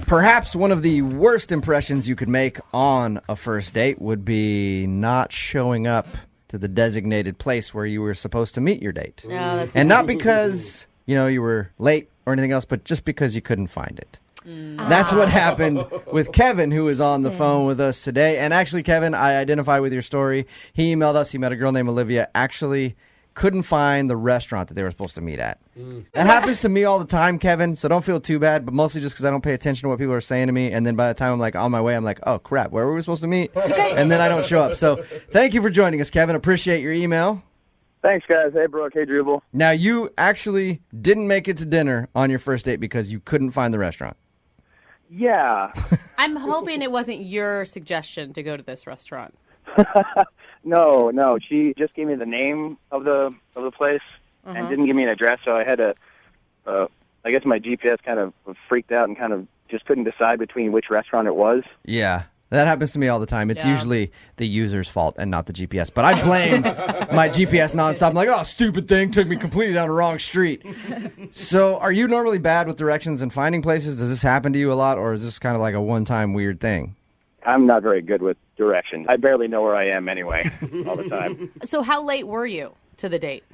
Perhaps one of the worst impressions you could make on a first date would be not showing up to the designated place where you were supposed to meet your date. And not because, you were late or anything else, but just because you couldn't find it. That's what happened with Kevin, who is on the phone with us today. And actually, Kevin, I identify with your story. He emailed us. He met a girl named Olivia. Actually couldn't find the restaurant that they were supposed to meet at. That happens to me all the time, Kevin, so don't feel too bad, but mostly just because I don't pay attention to what people are saying to me, and then by the time I'm on my way, I'm like, oh, crap, where were we supposed to meet? And then I don't show up. So thank you for joining us, Kevin. Appreciate your email. Thanks, guys. Hey, Brooke. Hey, Jubal. Now, you actually didn't make it to dinner on your first date because you couldn't find the restaurant. Yeah. I'm hoping it wasn't your suggestion to go to this restaurant. No. She just gave me the name of the place and didn't give me an address, so I had to, I guess my GPS kind of freaked out and kind of just couldn't decide between which restaurant it was. Yeah, that happens to me all the time. It's usually the user's fault and not the GPS. But I blame my GPS nonstop. I'm like, oh, stupid thing, took me completely down the wrong street. So are you normally bad with directions and finding places? Does this happen to you a lot, or is this kind of like a one-time weird thing? I'm not very good with directions. I barely know where I am anyway, all the time. So how late were you to the date?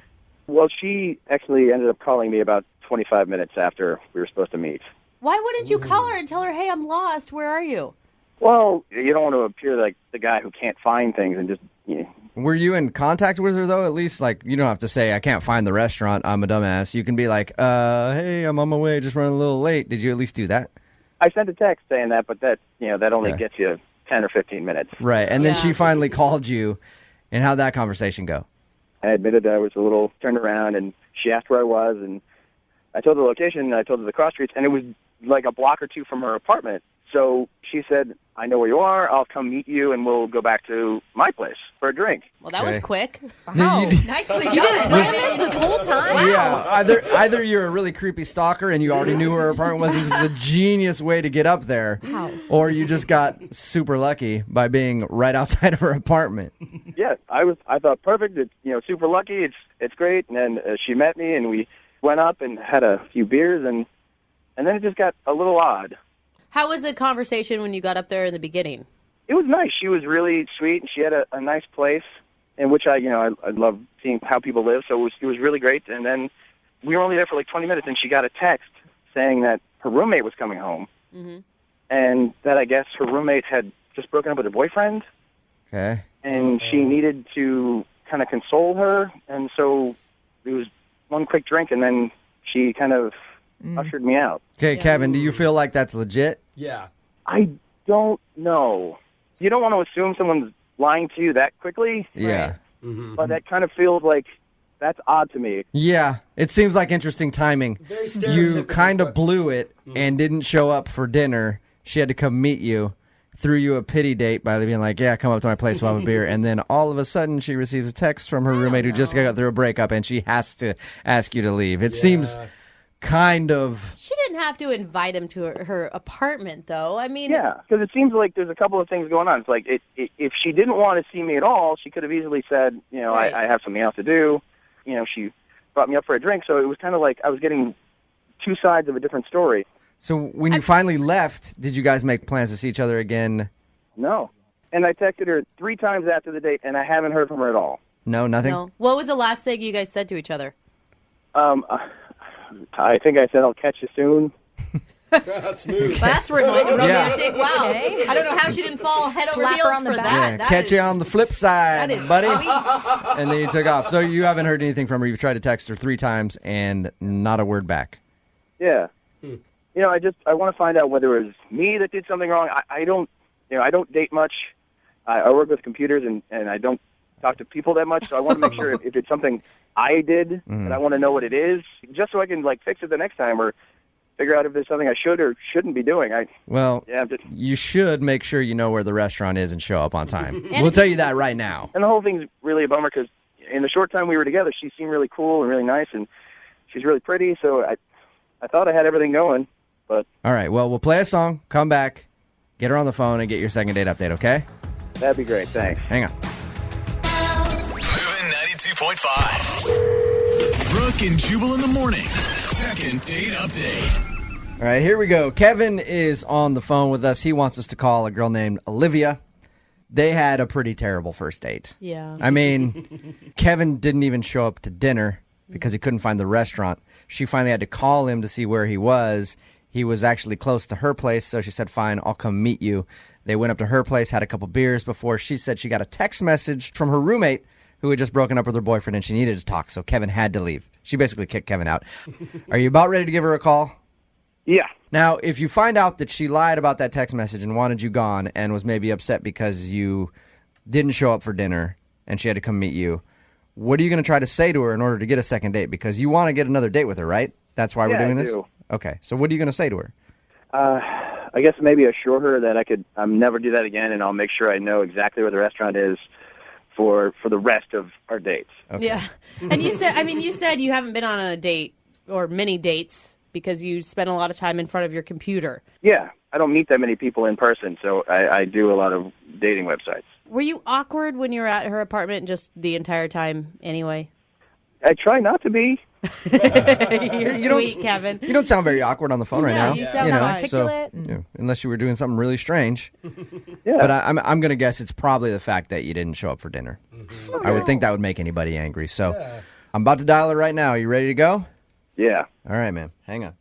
Well, she actually ended up calling me about 25 minutes after we were supposed to meet. Why wouldn't you call her and tell her, hey, I'm lost, where are you? Well, you don't want to appear like the guy who can't find things and just... Were you in contact with her, though? At least, you don't have to say, I can't find the restaurant, I'm a dumbass. You can be like, hey, I'm on my way, just running a little late. Did you at least do that? I sent a text saying that, but that only gets you 10 or 15 minutes. Right, and then she finally called you, and how'd that conversation go? I admitted I was a little turned around, and she asked where I was, and I told her the location, and I told her the cross streets, and it was like a block or two from her apartment. So she said, I know where you are, I'll come meet you, and we'll go back to my place for a drink. Well, that was quick. Wow, nicely done. You didn't plan this whole time? Wow. Yeah, either you're a really creepy stalker and you already knew where her apartment was, this is a genius way to get up there, or you just got super lucky by being right outside of her apartment. Yeah, I thought perfect, it's, super lucky, it's great, and then she met me, and we went up and had a few beers, and then it just got a little odd. How was the conversation when you got up there in the beginning? It was nice. She was really sweet, and she had a nice place in which I love seeing how people live, so it was really great. And then we were only there for like 20 minutes, and she got a text saying that her roommate was coming home, and that I guess her roommate had just broken up with her boyfriend, and she needed to kind of console her, and so it was one quick drink, and then she kind of ushered me out. Okay, Kevin, do you feel like that's legit? Yeah. I don't know. You don't want to assume someone's lying to you that quickly. Yeah. Mm-hmm. But that kind of feels like that's odd to me. Yeah. It seems like interesting timing. Very stereotypical. You kind of blew it and didn't show up for dinner. She had to come meet you, threw you a pity date by being like, yeah, come up to my place, we'll have a beer. And then all of a sudden she receives a text from her roommate who just got through a breakup, and she has to ask you to leave. It seems kind of... She didn't have to invite him to her apartment, though. I mean... Yeah, because it seems like there's a couple of things going on. It's like, if she didn't want to see me at all, she could have easily said, I have something else to do. She brought me up for a drink, so it was kind of like I was getting two sides of a different story. So when you finally left, did you guys make plans to see each other again? No. And I texted her 3 times after the date, and I haven't heard from her at all. No, nothing? No. What was the last thing you guys said to each other? I think I said I'll catch you soon. Smooth. That's romantic. Yeah. Wow. Okay. I don't know how she didn't fall head over Slap her heels on the for back. that. Yeah, That catch is- you on the flip side, that is buddy. sweet. And then you took off. So you haven't heard anything from her. You've tried to text her 3 times and not a word back. Yeah. I want to find out whether it was me that did something wrong. I don't date much. I work with computers, and I don't talk to people that much, so I want to make sure if it's something I did, and I want to know what it is, just so I can fix it the next time, or figure out if there's something I should or shouldn't be doing. You should make sure you know where the restaurant is and show up on time. We'll tell you that right now. And the whole thing's really a bummer because in the short time we were together, she seemed really cool and really nice, and she's really pretty, so I thought I had everything going. But all right, well, we'll play a song, come back, get her on the phone, and get your second date update, okay? That'd be great. Thanks. Hang on. Moving 92.5. Brooke and Jubal in the mornings. Second date update. All right, here we go. Kevin is on the phone with us. He wants us to call a girl named Olivia. They had a pretty terrible first date. Yeah. I mean, Kevin didn't even show up to dinner because he couldn't find the restaurant. She finally had to call him to see where he was. He was actually close to her place, so she said, fine, I'll come meet you. They went up to her place, had a couple beers before she said she got a text message from her roommate who had just broken up with her boyfriend and she needed to talk, so Kevin had to leave. She basically kicked Kevin out. Are you about ready to give her a call? Yeah. Now, if you find out that she lied about that text message and wanted you gone and was maybe upset because you didn't show up for dinner and she had to come meet you, what are you going to try to say to her in order to get a second date? Because you want to get another date with her, right? That's why we're doing this? Do. Okay, so what are you going to say to her? I guess maybe assure her that I'll never do that again, and I'll make sure I know exactly where the restaurant is for the rest of our dates. Okay. Yeah. And you said you haven't been on a date or many dates because you spend a lot of time in front of your computer. Yeah, I don't meet that many people in person, so I do a lot of dating websites. Were you awkward when you were at her apartment just the entire time anyway? I try not to be. You're sweet, Kevin. You don't sound very awkward on the phone right now. You sound articulate. So, unless you were doing something really strange. Yeah. But I'm going to guess it's probably the fact that you didn't show up for dinner. I would think that would make anybody angry. So I'm about to dial her right now. You ready to go? Yeah. All right, man. Hang on.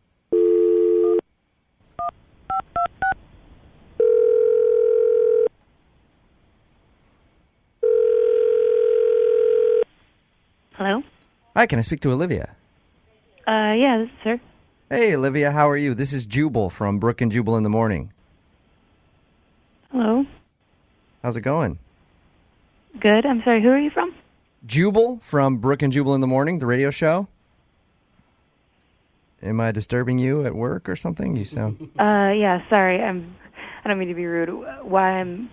Hello? Hi, can I speak to Olivia? Yeah, this is her. Hey, Olivia, how are you? This is Jubal from Brooke and Jubal in the Morning. Hello? How's it going? Good. I'm sorry, who are you from? Jubal from Brooke and Jubal in the Morning, the radio show. Am I disturbing you at work or something? You sound... Yeah, sorry. I don't mean to be rude.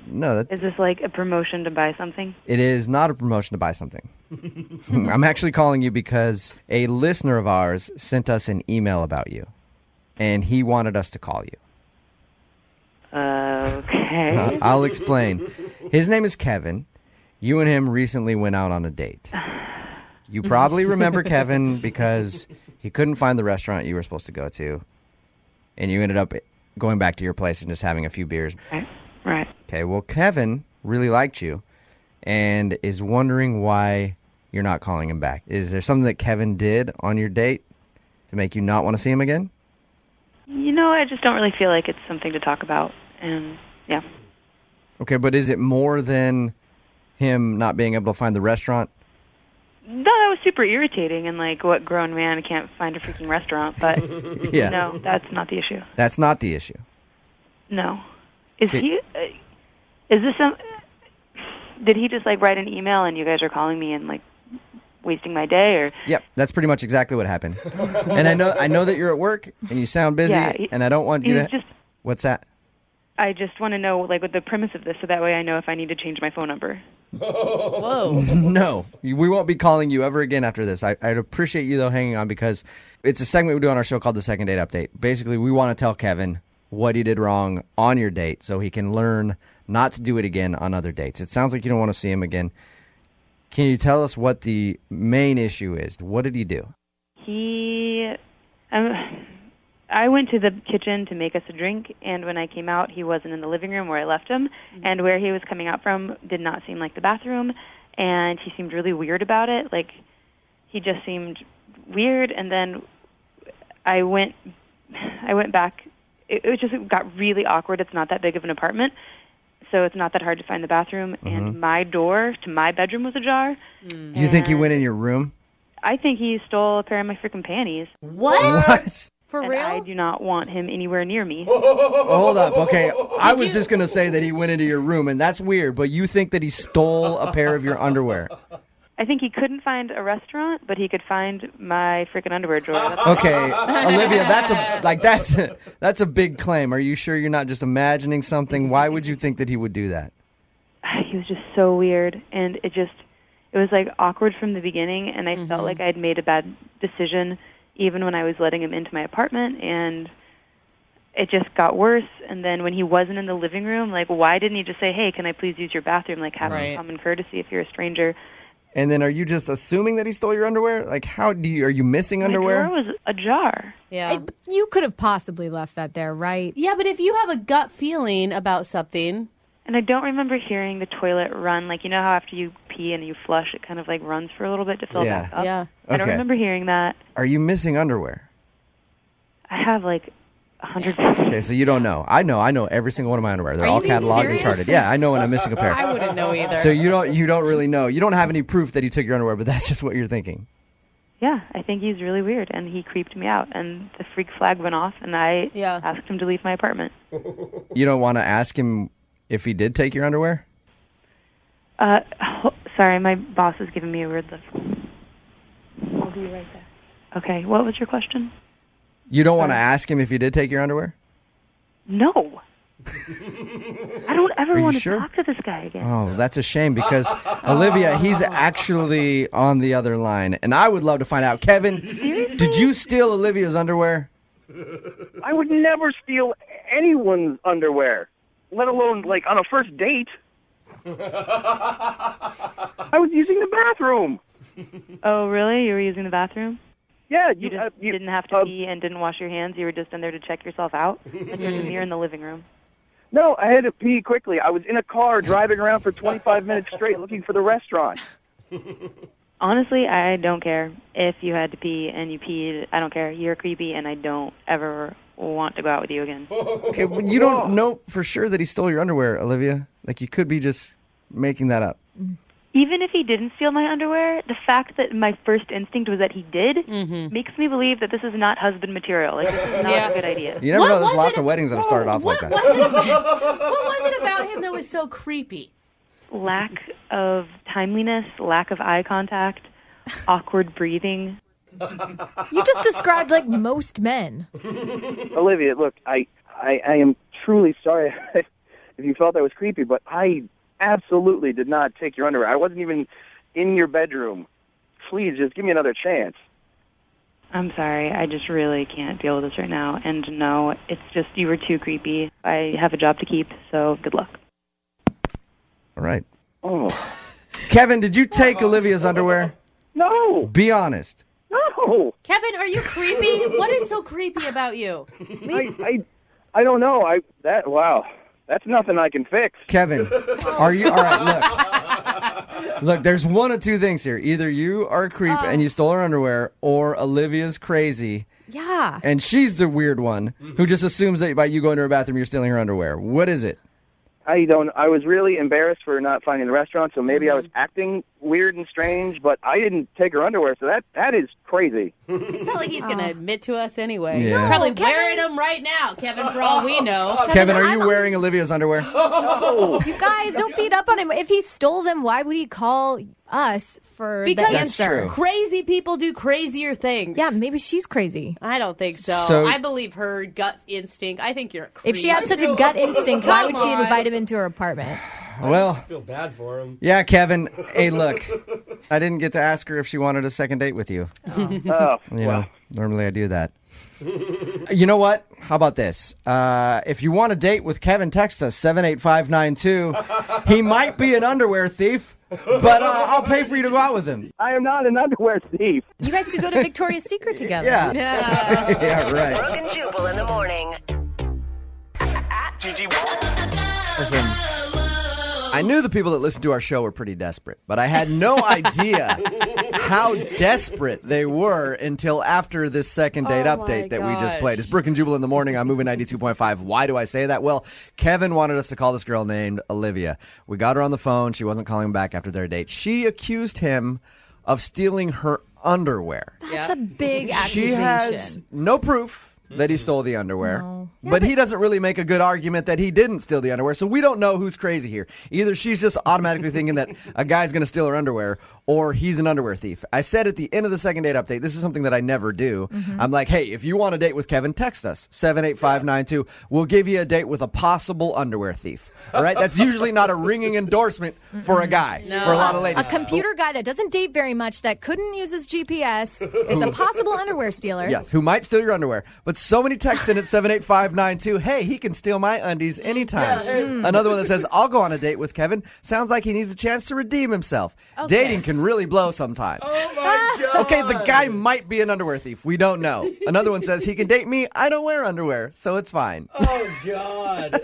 No, Is this like a promotion to buy something? It is not a promotion to buy something. I'm actually calling you because a listener of ours sent us an email about you, and he wanted us to call you. Okay. I'll explain. His name is Kevin. You and him recently went out on a date. You probably remember Kevin because he couldn't find the restaurant you were supposed to go to, and you ended up going back to your place and just having a few beers. Right. Okay, well, Kevin really liked you and is wondering why you're not calling him back. Is there something that Kevin did on your date to make you not want to see him again? You know, I just don't really feel like it's something to talk about. And, yeah. Okay, but is it more than him not being able to find the restaurant? No, that was super irritating, and like, what grown man can't find a freaking restaurant? But Yeah. no, that's not the issue. That's not the issue. No, is he? Is this some? Did he just like write an email, and you guys are calling me and like wasting my day, or? Yep, that's pretty much exactly what happened. And I know that you're at work and you sound busy, Yeah, and I don't want you to. Just, What's that? I just want to know like what the premise of this, so that way I know if I need to change my phone number. Whoa. No, we won't be calling you ever again after this. I'd appreciate you, though, hanging on because it's a segment we do on our show called The Second Date Update. Basically, we want to tell Kevin what he did wrong on your date so he can learn not to do it again on other dates. It sounds like you don't want to see him again. Can you tell us what the main issue is? What did he do? I went to the kitchen to make us a drink, and when I came out, he wasn't in the living room where I left him, and where he was coming out from did not seem like the bathroom, and he seemed really weird about it. Like, he just seemed weird, and then I went back. It just got really awkward. It's not that big of an apartment, so it's not that hard to find the bathroom, and my door to my bedroom was ajar. You think he went in your room? I think he stole a pair of my freaking panties. What? For And real? I do not want him anywhere near me. Hold up. Okay, I was just going to say that he went into your room, and that's weird, but you think that he stole a pair of your underwear. I think he couldn't find a restaurant, but he could find my freaking underwear drawer. Okay, Olivia, that's a big claim. Are you sure you're not just imagining something? Why would you think that he would do that? He was just so weird, and it was like awkward from the beginning, and I felt like I'd made a bad decision even when I was letting him into my apartment, and it just got worse. And then when he wasn't in the living room, like, why didn't he just say, hey, can I please use your bathroom? Like, have some common courtesy if you're a stranger. And then are you just assuming that he stole your underwear? Like, are you missing underwear? My drawer was ajar. Yeah. You could have possibly left that there, right? Yeah, but if you have a gut feeling about something. And I don't remember hearing the toilet run. Like, you know how after you pee and you flush, it kind of like runs for a little bit to fill back up? Yeah. I don't remember hearing that. Are you missing underwear? I have like 100. Okay, so you don't know. I know every single one of my underwear. They're all cataloged and charted. Yeah, I know when I'm missing a pair. I wouldn't know either. So you don't really know. You don't have any proof that he took your underwear, but that's just what you're thinking. Yeah, I think he's really weird, and he creeped me out. And the freak flag went off, and I asked him to leave my apartment. You don't want to ask him if he did take your underwear? Sorry, my boss is giving me a weird look. I'll be right there. Okay, what was your question? You don't want to ask him if he did take your underwear? No. I don't ever want to talk to this guy again. Oh, that's a shame because, Olivia, he's actually on the other line. And I would love to find out. Kevin, did you steal Olivia's underwear? I would never steal anyone's underwear, let alone, like, on a first date. I was using the bathroom. Oh, really? You were using the bathroom? Yeah. You didn't have to pee and didn't wash your hands? You were just in there to check yourself out? Like you're in the living room? No, I had to pee quickly. I was in a car driving around for 25 minutes straight looking for the restaurant. Honestly, I don't care. If you had to pee and you peed, I don't care. You're creepy, and I don't ever want to go out with you again. Okay, well, you don't know for sure that he stole your underwear, Olivia. Like, you could be just making that up. Even if he didn't steal my underwear, the fact that my first instinct was that he did makes me believe that this is not husband material. Like, this is not a good idea. You never know, there's lots of weddings that have started off like that. What was it about him that was so creepy? Lack of timeliness, lack of eye contact, awkward breathing. You just described like most men. Olivia, look, I am truly sorry if you felt that was creepy, but I absolutely did not take your underwear. I wasn't even in your bedroom. Please, just give me another chance. I'm sorry. I just really can't deal with this right now. And no, it's just you were too creepy. I have a job to keep, so good luck. All right. Oh. Kevin, did you take Olivia's underwear? No. Be honest. No. Kevin, are you creepy? What is so creepy about you? I don't know. Wow. That's nothing I can fix. Kevin, are you... All right, look. Look, there's one of two things here. Either you are a creep and you stole her underwear, or Olivia's crazy. Yeah. And she's the weird one who just assumes that by you going to her bathroom, you're stealing her underwear. What is it? I was really embarrassed for not finding the restaurant, so maybe I was acting weird and strange, but I didn't take her underwear, so that is crazy. It's not like he's going to admit to us anyway. Yeah. You're probably wearing them right now, Kevin, for all we know. Kevin, are you wearing Olivia's underwear? No. You guys, don't beat up on him. If he stole them, why would he call us for the answer? Crazy people do crazier things. Yeah, maybe she's crazy. I don't think so. I believe her gut instinct. I think you're a creep. If she had such a gut instinct, why would she invite him into her apartment? Well, I feel bad for him. Yeah, Kevin. Hey, look, I didn't get to ask her if she wanted a second date with you. You know, normally I do that. You know what? How about this? If you want a date with Kevin, text us 78592. He might be an underwear thief, but I'll pay for you to go out with him. I am not an underwear thief. You guys could go to Victoria's Secret together. Yeah. Yeah, right. Brooke and Jubal in the morning. Listen, I knew the people that listened to our show were pretty desperate, but I had no idea how desperate they were until after this second date update that we just played. It's Brooke and Jubal in the morning. I'm moving 92.5. Why do I say that? Well, Kevin wanted us to call this girl named Olivia. We got her on the phone. She wasn't calling back after their date. She accused him of stealing her underwear. That's a big accusation. She has no proof that he stole the underwear. But he doesn't really make a good argument that he didn't steal the underwear, so we don't know who's crazy here. Either she's just automatically thinking that a guy's going to steal her underwear, or he's an underwear thief. I said at the end of the second date update, this is something that I never do. I'm like, hey, if you want a date with Kevin, text us, 78592. We'll give you a date with a possible underwear thief. All right? That's usually not a ringing endorsement for a guy, for a lot of ladies. A computer guy that doesn't date very much, that couldn't use his GPS, is a possible underwear stealer. Yes, who might steal your underwear. But so many texts in at 78592. Hey, he can steal my undies anytime. Another one that says, I'll go on a date with Kevin. Sounds like he needs a chance to redeem himself. Okay. Dating can really blow sometimes. Oh, my God. Okay, the guy might be an underwear thief. We don't know. Another one says, he can date me. I don't wear underwear, so it's fine. Oh, God.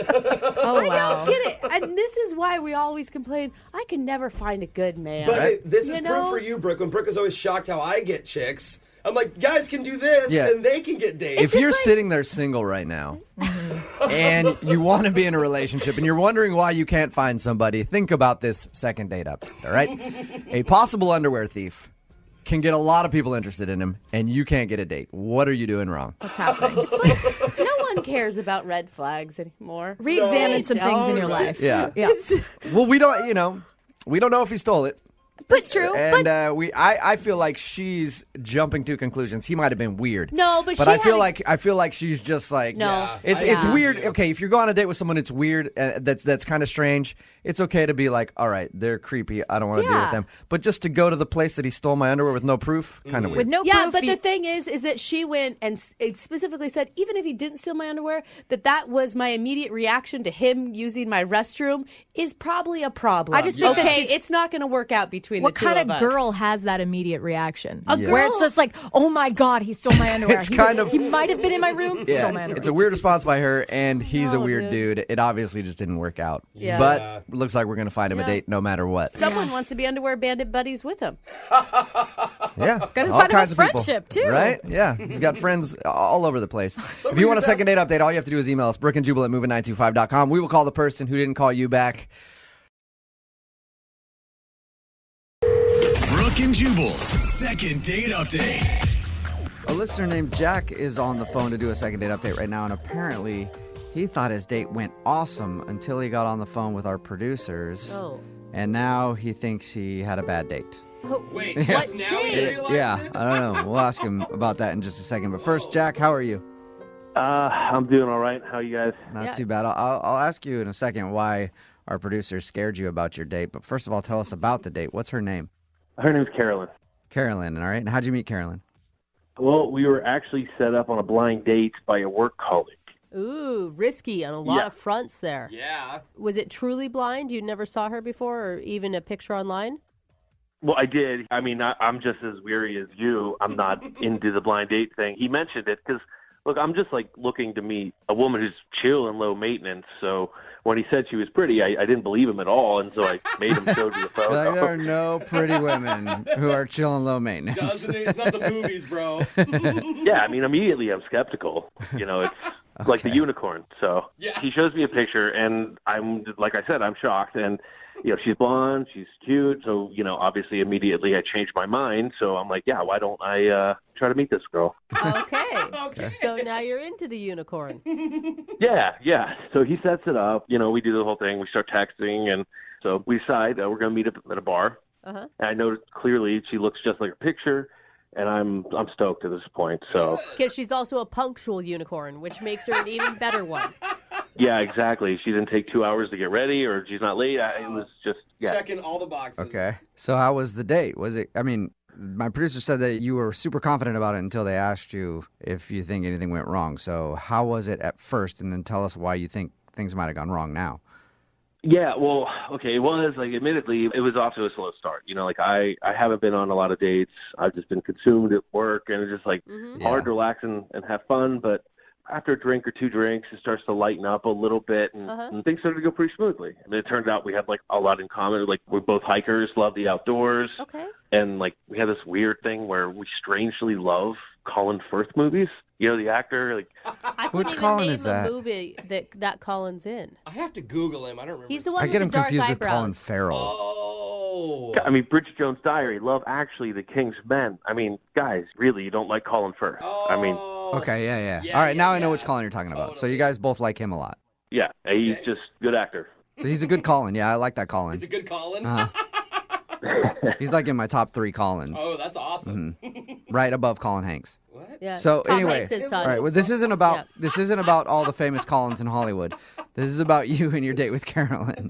Oh, wow. I don't get it. And this is why we always complain, I can never find a good man. But hey, this is proof for you, Brooke. When Brooke is always shocked how I get chicks, I'm like, guys can do this, and they can get dates. If you're sitting there single right now, and you want to be in a relationship, and you're wondering why you can't find somebody, think about this second date up, all right? A possible underwear thief can get a lot of people interested in him, and you can't get a date. What are you doing wrong? What's happening? It's like, no one cares about red flags anymore. Re-examine some things in your life. Yeah. Well, we don't know if he stole it. But it's true. And I feel like she's jumping to conclusions. He might have been weird. No, but I feel like she's just like It's weird. Okay, if you're going on a date with someone, it's weird. That's kind of strange. It's okay to be like, all right, they're creepy. I don't want to deal with them. But just to go to the place that he stole my underwear with no proof, kind of weird. With no proof. Yeah, but the thing is that she went and specifically said, even if he didn't steal my underwear, that was my immediate reaction to him using my restroom is probably a problem. I just think that it's not going to work out between what the two of us. kind of girl has that immediate reaction? A girl? Where it's just like, oh my God, he stole my underwear. He might have been in my room, stole my underwear. It's a weird response by her, and he's a weird dude. It obviously just didn't work out. Yeah. But looks like we're going to find him a date no matter what. Someone wants to be underwear bandit buddies with him. Yeah. Gotta all find him kinds a of people. friendship, too. Right? Yeah. He's got friends all over the place. If you want a second date update, all you have to do is email us, brookeandjubal@moving925.com. We will call the person who didn't call you back. Brooke and Jubal's second date update. A listener named Jack is on the phone to do a second date update right now, and apparently he thought his date went awesome until he got on the phone with our producers. Oh. And now he thinks he had a bad date. Wait, What now he changed? realized Yeah, it? I don't know. We'll ask him about that in just a second. But first, Jack, how are you? I'm doing all right. How are you guys? Not too bad. I'll ask you in a second why our producers scared you about your date. But first of all, tell us about the date. What's her name? Her name's Carolyn. Carolyn, all right. And how'd you meet Carolyn? Well, we were actually set up on a blind date by a work colleague. Ooh, risky on a lot of fronts there. Yeah. Was it truly blind? You never saw her before or even a picture online? Well, I did. I mean, I'm just as weary as you. I'm not into the blind date thing. He mentioned it because, look, I'm just like looking to meet a woman who's chill and low maintenance. So when he said she was pretty, I didn't believe him at all. And so I made him show me a photo. Like, there are no pretty women who are chill and low maintenance. Doesn't it? It's not the movies, bro. Yeah, I mean, immediately I'm skeptical. You know, it's like the unicorn. So he shows me a picture, and I'm, like I said, I'm shocked. And, you know, she's blonde, she's cute. So, you know, obviously immediately I changed my mind. So I'm like, yeah, why don't I try to meet this girl? Okay. So now you're into the unicorn. Yeah. So he sets it up. You know, we do the whole thing. We start texting, and so we decide we're going to meet up at a bar. Uh-huh. And I noticed clearly she looks just like her picture, and I'm stoked at this point. So Because she's also a punctual unicorn, which makes her an even better one. yeah, exactly. She didn't take 2 hours to get ready, or she's not late. It was just Checking all the boxes. Okay. So how was the date? Was it, I mean, my producer said that you were super confident about it until they asked you if you think anything went wrong. So how was it at first? And then tell us why you think things might have gone wrong now. Yeah, well, okay, it was, like, admittedly, it was off to a slow start. You know, like, I haven't been on a lot of dates. I've just been consumed at work, and it's just, like, hard to relax and have fun. But after a drink or two drinks, it starts to lighten up a little bit, and things started to go pretty smoothly. I mean, it turned out we had, like, a lot in common. Like, we're both hikers, love the outdoors. Okay. And, like, we had this weird thing where we strangely love Colin Firth movies. You know, the actor, like... I Which couldn't even Colin name is that? a movie that Colin's in. I have to Google him. I don't remember. He's the one I with get the him dark confused with Colin eyebrows. Farrell. Oh. I mean, Bridget Jones' Diary, Love Actually, The King's Men. I mean, guys, really, you don't like Colin Firth. I mean... Okay, yeah. All right, now I know which Colin you're talking about. So you guys both like him a lot. Yeah, he's just a good actor. So he's a good Colin. Yeah, I like that Colin. He's a good Colin. He's like in my top 3 Collins. Oh, that's awesome. Right above Colin Hanks. What? Yeah. So Tom anyway, Hanks' son. all right. Well, this isn't about all the famous Collins in Hollywood. This is about you and your date with Carolyn.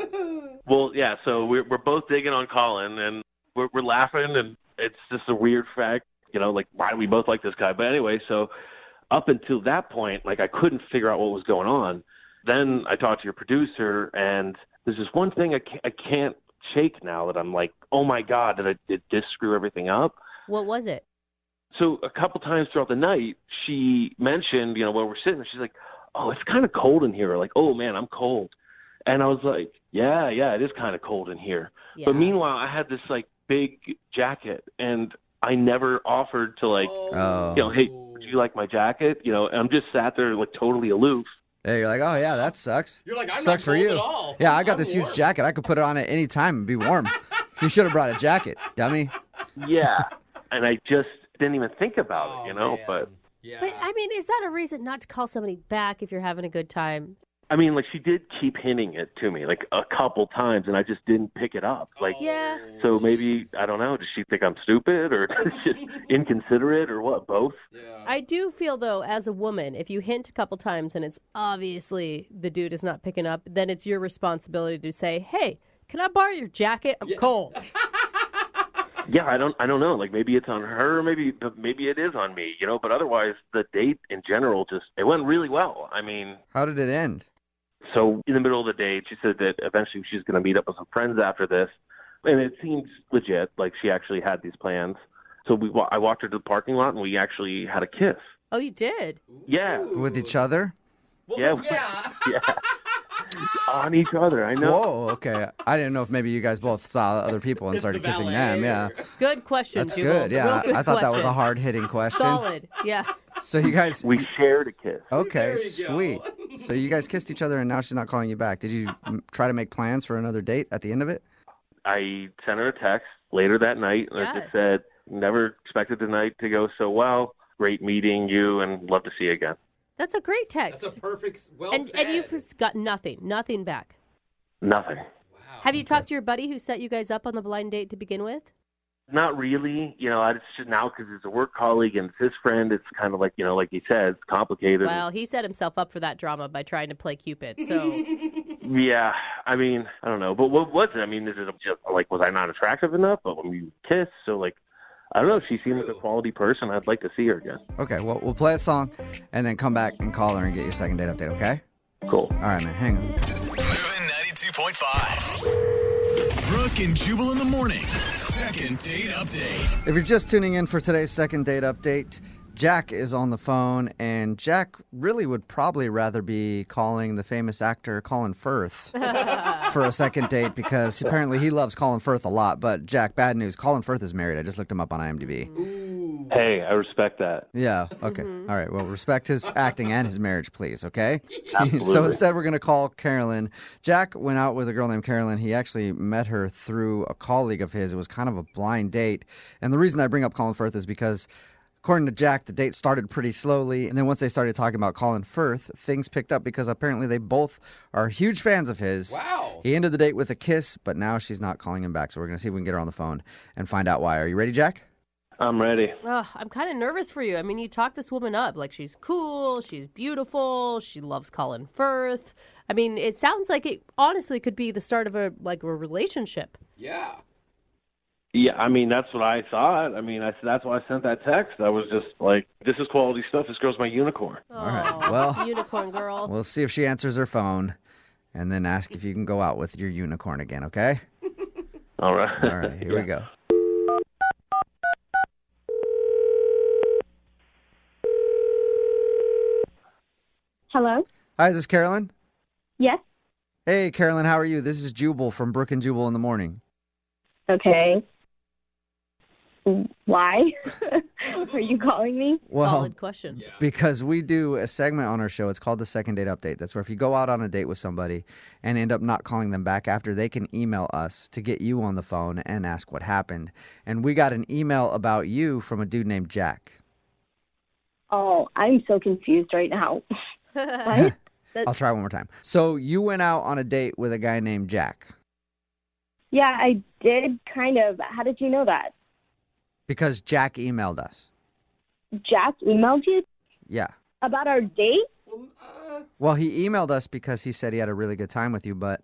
Well, yeah, so we're both digging on Colin, and we're laughing, and it's just a weird fact, you know, like, why do we both like this guy? But anyway, so up until that point, like, I couldn't figure out what was going on. Then I talked to your producer, and there's this one thing I can't shake now that I'm like, oh my God, did this screw everything up? What was it? So a couple times throughout the night, she mentioned, you know, where we're sitting, she's like, oh, it's kind of cold in here. Like, oh man, I'm cold. And I was like, yeah, it is kind of cold in here. Yeah. But meanwhile, I had this like big jacket, and I never offered to like, you know, hey, would you like my jacket? You know, and I'm just sat there like totally aloof. Yeah, you're like, oh yeah, that sucks. You're like, I'm sucks not cold for you. At all. Yeah, I got this huge jacket. I could put it on at any time and be warm. You should have brought a jacket, dummy. Yeah, and I just didn't even think about it, you know. Man. But I mean, is that a reason not to call somebody back if you're having a good time? I mean, like, she did keep hinting it to me, like, a couple times, and I just didn't pick it up. Like, yeah. So maybe, I don't know, does she think I'm stupid or just inconsiderate or what, both? Yeah. I do feel, though, as a woman, if you hint a couple times and it's obviously the dude is not picking up, then it's your responsibility to say, hey, can I borrow your jacket? I'm cold. Yeah, I don't know. Like, maybe it's on her, maybe it is on me, you know, but otherwise the date in general it went really well. I mean, how did it end? So in the middle of the date, she said that eventually she's going to meet up with some friends after this. And it seems legit, like she actually had these plans. So I walked her to the parking lot, and we actually had a kiss. Oh, you did? Yeah. With each other? Well, yeah. Yeah. On each other, I know. Whoa, okay. I didn't know if maybe you guys both saw other people and started kissing them. Yeah. Good question, That's Jubal. good, yeah. Good I thought that was question. a hard-hitting question. Solid, yeah. So you guys... We shared a kiss. Okay, sweet. So you guys kissed each other, and now she's not calling you back. Did you try to make plans for another date at the end of it? I sent her a text later that night, and I just said, never expected the night to go so well. Great meeting you, and love to see you again. That's a great text. That's a perfect, and you've got nothing back. Nothing. Wow. Have you talked to your buddy who set you guys up on the blind date to begin with? Not really. You know, it's just now because it's a work colleague and it's his friend. It's kind of like, you know, like he said, it's complicated. Well, he set himself up for that drama by trying to play Cupid. So. Yeah, I mean, I don't know. But what was it? I mean, is it just like, was I not attractive enough? But when we kissed, so like, I don't know. She seemed like a quality person. I'd like to see her again. Okay, well, we'll play a song and then come back and call her and get your second date update, okay? Cool. All right, man, hang on. Moving 92.5. Brooke and Jubal in the mornings. Second date update. If you're just tuning in for today's second date update, Jack is on the phone, and Jack really would probably rather be calling the famous actor Colin Firth for a second date because apparently he loves Colin Firth a lot. But Jack, bad news, Colin Firth is married. I just looked him up on IMDb. Ooh. Hey, I respect that. Yeah, okay. All right, well, respect his acting and his marriage, please, okay? Absolutely. So instead, we're going to call Carolyn. Jack went out with a girl named Carolyn. He actually met her through a colleague of his. It was kind of a blind date. And the reason I bring up Colin Firth is because according to Jack, the date started pretty slowly, and then once they started talking about Colin Firth, things picked up because apparently they both are huge fans of his. Wow. He ended the date with a kiss, but now she's not calling him back, so we're going to see if we can get her on the phone and find out why. Are you ready, Jack? I'm ready. I'm kind of nervous for you. I mean, you talk this woman up. Like, she's cool, she's beautiful, she loves Colin Firth. I mean, it sounds like it honestly could be the start of a relationship. Yeah. Yeah, I mean, that's what I thought. I mean, that's why I sent that text. I was just like, this is quality stuff. This girl's my unicorn. Oh, all right, well, unicorn girl. We'll see if she answers her phone and then ask if you can go out with your unicorn again, okay? All right. All right, here we go. Hello? Hi, is this Carolyn? Yes. Hey, Carolyn, how are you? This is Jubal from Brooke and Jubal in the morning. Okay. Why are you calling me? Well, solid question. Because we do a segment on our show. It's called the Second Date Update. That's where if you go out on a date with somebody and end up not calling them back after, they can email us to get you on the phone and ask what happened. And we got an email about you from a dude named Jack. Oh, I'm so confused right now. What? I'll try one more time. So you went out on a date with a guy named Jack. Yeah, I did kind of. How did you know that? Because Jack emailed us. Jack emailed you? Yeah. About our date? Well, he emailed us because he said he had a really good time with you, but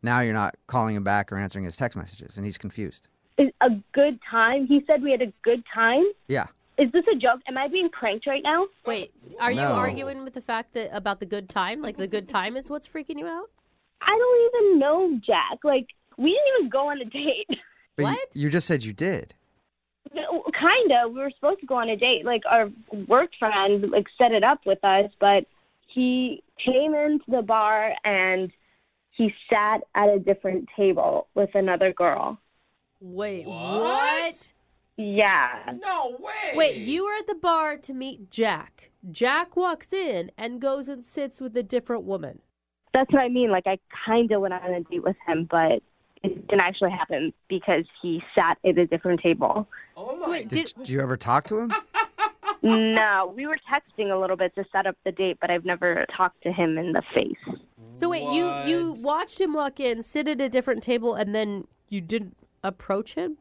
now you're not calling him back or answering his text messages, and he's confused. A good time? He said we had a good time? Yeah. Is this a joke? Am I being pranked right now? Wait, are you arguing with the fact that about the good time? Like the good time is what's freaking you out? I don't even know Jack. Like, we didn't even go on a date. But What? You just said you did. Kind of. We were supposed to go on a date. Like, our work friend, like, set it up with us, but he came into the bar and he sat at a different table with another girl. Wait, what? Yeah. No way. Wait, you were at the bar to meet Jack. Jack walks in and goes and sits with a different woman. That's what I mean. Like, I kind of went on a date with him, but it didn't actually happen because he sat at a different table. Oh, my. So wait, Did you ever talk to him? No, we were texting a little bit to set up the date, but I've never talked to him in the face. So wait, you watched him walk in, sit at a different table, and then you didn't approach him?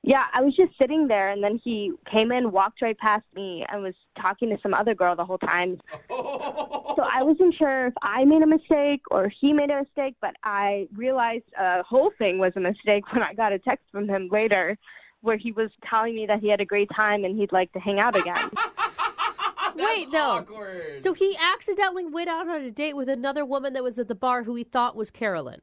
Yeah, I was just sitting there, and then he came in, walked right past me, and was talking to some other girl the whole time. So I wasn't sure if I made a mistake or he made a mistake, but I realized the whole thing was a mistake when I got a text from him later where he was telling me that he had a great time and he'd like to hang out again. Wait, no. Awkward. So he accidentally went out on a date with another woman that was at the bar who he thought was Carolyn.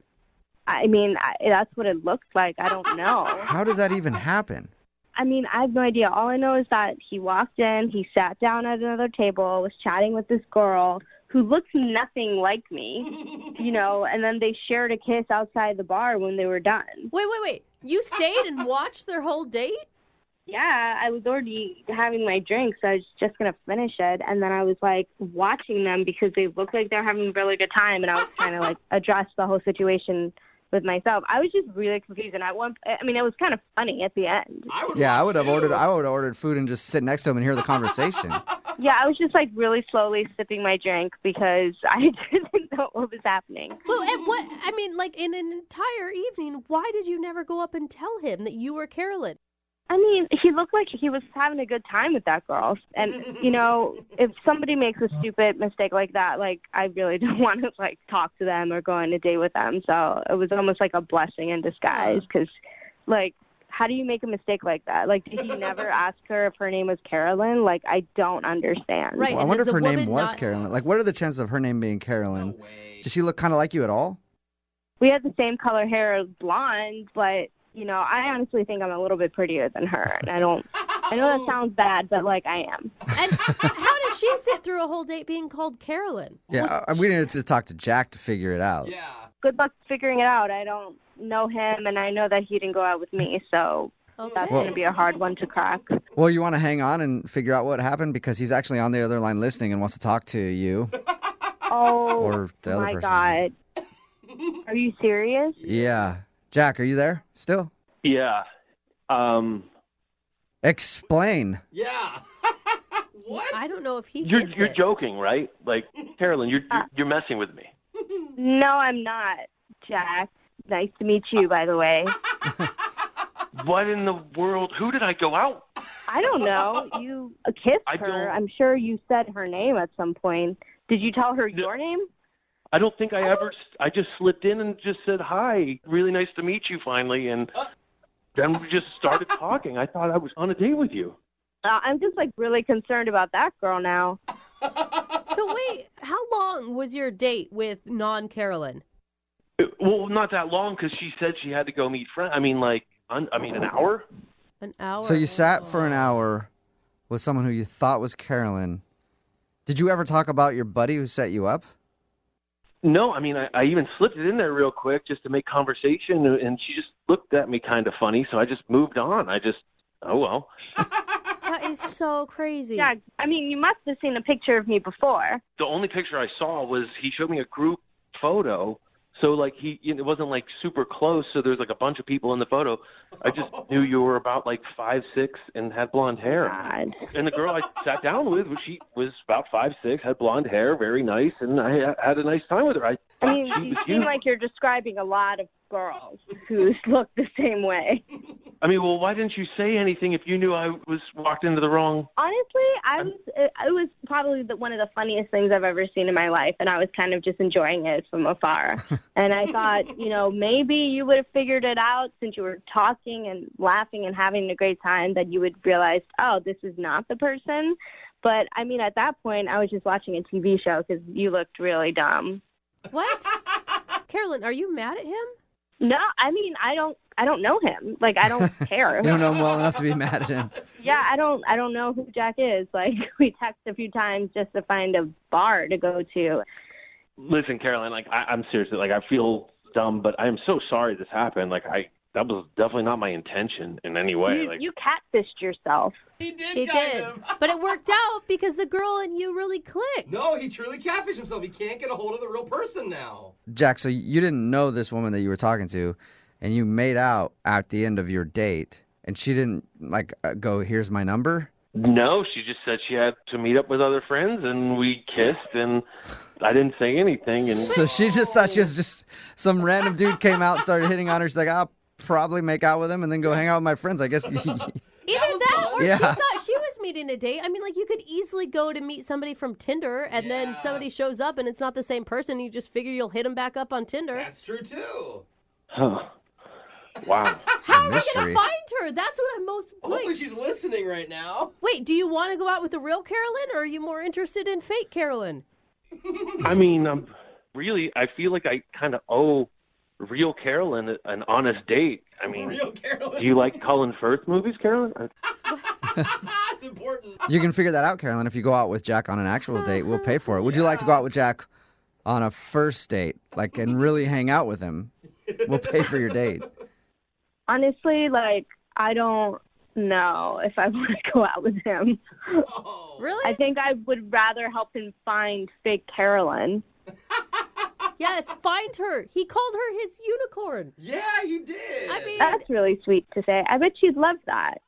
I mean, that's what it looked like. I don't know. How does that even happen? I mean, I have no idea. All I know is that he walked in, he sat down at another table, was chatting with this girl who looks nothing like me, you know, and then they shared a kiss outside the bar when they were done. Wait. You stayed and watched their whole date? Yeah, I was already having my drink, so I was just going to finish it. And then I was, like, watching them because they looked like they were having a really good time, and I was trying to, like, address the whole situation with myself. I was just really confused, and it was kind of funny at the end. I would have ordered food and just sit next to him and hear the conversation. Yeah, I was just like really slowly sipping my drink because I didn't know what was happening. Well, in an entire evening, why did you never go up and tell him that you were Carolyn? I mean, he looked like he was having a good time with that girl. And, you know, if somebody makes a stupid mistake like that, like, I really don't want to, like, talk to them or go on a date with them. So it was almost like a blessing in disguise because, like, how do you make a mistake like that? Like, did he never ask her if her name was Carolyn? Like, I don't understand. Right. Well, I wonder if her name was Carolyn. Like, what are the chances of her name being Carolyn? No way. Does she look kind of like you at all? We had the same color hair, blonde, but... You know, I honestly think I'm a little bit prettier than her. And I know that sounds bad, but, like, I am. And how did she sit through a whole date being called Carolyn? Yeah, we needed to talk to Jack to figure it out. Yeah. Good luck figuring it out. I don't know him, and I know that he didn't go out with me, so that's going to be a hard one to crack. Well, you want to hang on and figure out what happened? Because he's actually on the other line listening and wants to talk to you. Oh, or the other my person. God. Are you serious? Yeah. Jack, are you there still? Yeah. Explain. Yeah. What? I don't know if he You're gets it. joking, right? Like, Carolyn, you're messing with me. No, I'm not, Jack. Nice to meet you, by the way. What in the world? Who did I go out? I don't know. You kissed her. I'm sure you said her name at some point. Did you tell her your name? I don't think I just slipped in and just said, hi, really nice to meet you finally. And then we just started talking. I thought I was on a date with you. I'm just, like, really concerned about that girl now. So wait, how long was your date with non-Carolyn? Well, not that long because she said she had to go meet friends. I mean, like, an hour? An hour? So you sat for an hour with someone who you thought was Carolyn. Did you ever talk about your buddy who set you up? No, I mean, I even slipped it in there real quick just to make conversation, and she just looked at me kind of funny, so I just moved on. Oh, well. That is so crazy. Yeah, I mean, you must have seen a picture of me before. The only picture I saw was he showed me a group photo. So, like, it wasn't, like, super close, so there's, like, a bunch of people in the photo. I just knew you were about, like, 5'6", and had blonde hair. God. And the girl I sat down with, she was about 5'6", had blonde hair, very nice, and I had a nice time with her. I mean, you seem like you're describing a lot of girls who look the same way. I mean, well, why didn't you say anything if you knew I was walked into the wrong? Honestly, it was probably one of the funniest things I've ever seen in my life, and I was kind of just enjoying it from afar. And I thought, maybe you would have figured it out since you were talking and laughing and having a great time, that you would realize, oh, this is not the person. But, I mean, at that point, I was just watching a TV show because you looked really dumb. What? Carolyn, are you mad at him? No, I mean, I don't know him. Like, I don't care. You don't know him well enough to be mad at him. Yeah, I don't know who Jack is. Like, we texted a few times just to find a bar to go to. Listen, Carolyn, like, I'm seriously, like, I feel dumb, but I'm so sorry this happened. Like, that was definitely not my intention in any way. You catfished yourself. He did. Him. But it worked out because the girl and you really clicked. No, he truly catfished himself. He can't get a hold of the real person now. Jack, so you didn't know this woman that you were talking to, and you made out at the end of your date, and she didn't, go, here's my number? No, she just said she had to meet up with other friends, and we kissed, and I didn't say anything. And so she just thought she was just some random dude came out and started hitting on her. She's like, I'll probably make out with him and then go hang out with my friends, I guess. Either that or yeah. she thought she was meeting a date. I mean, you could easily go to meet somebody from Tinder, and then somebody shows up, and it's not the same person. You just figure you'll hit them back up on Tinder. That's true, too. Huh. Wow. How are we going to find her? That's what I'm most... Hopefully she's listening right now. Wait, do you want to go out with the real Carolyn, or are you more interested in fake Carolyn? I mean, I feel like I kind of owe real Carolyn an honest date. I mean, real Carolyn. Do you like Colin Firth movies, Carolyn? It's important. You can figure that out, Carolyn. If you go out with Jack on an actual date, we'll pay for it. Would you like to go out with Jack on a first date, and really hang out with him? We'll pay for your date. Honestly, I don't know if I want to go out with him. Oh. Really? I think I would rather help him find fake Carolyn. Yes, find her. He called her his unicorn. Yeah, you did. I mean, that's really sweet to say. I bet she'd love that.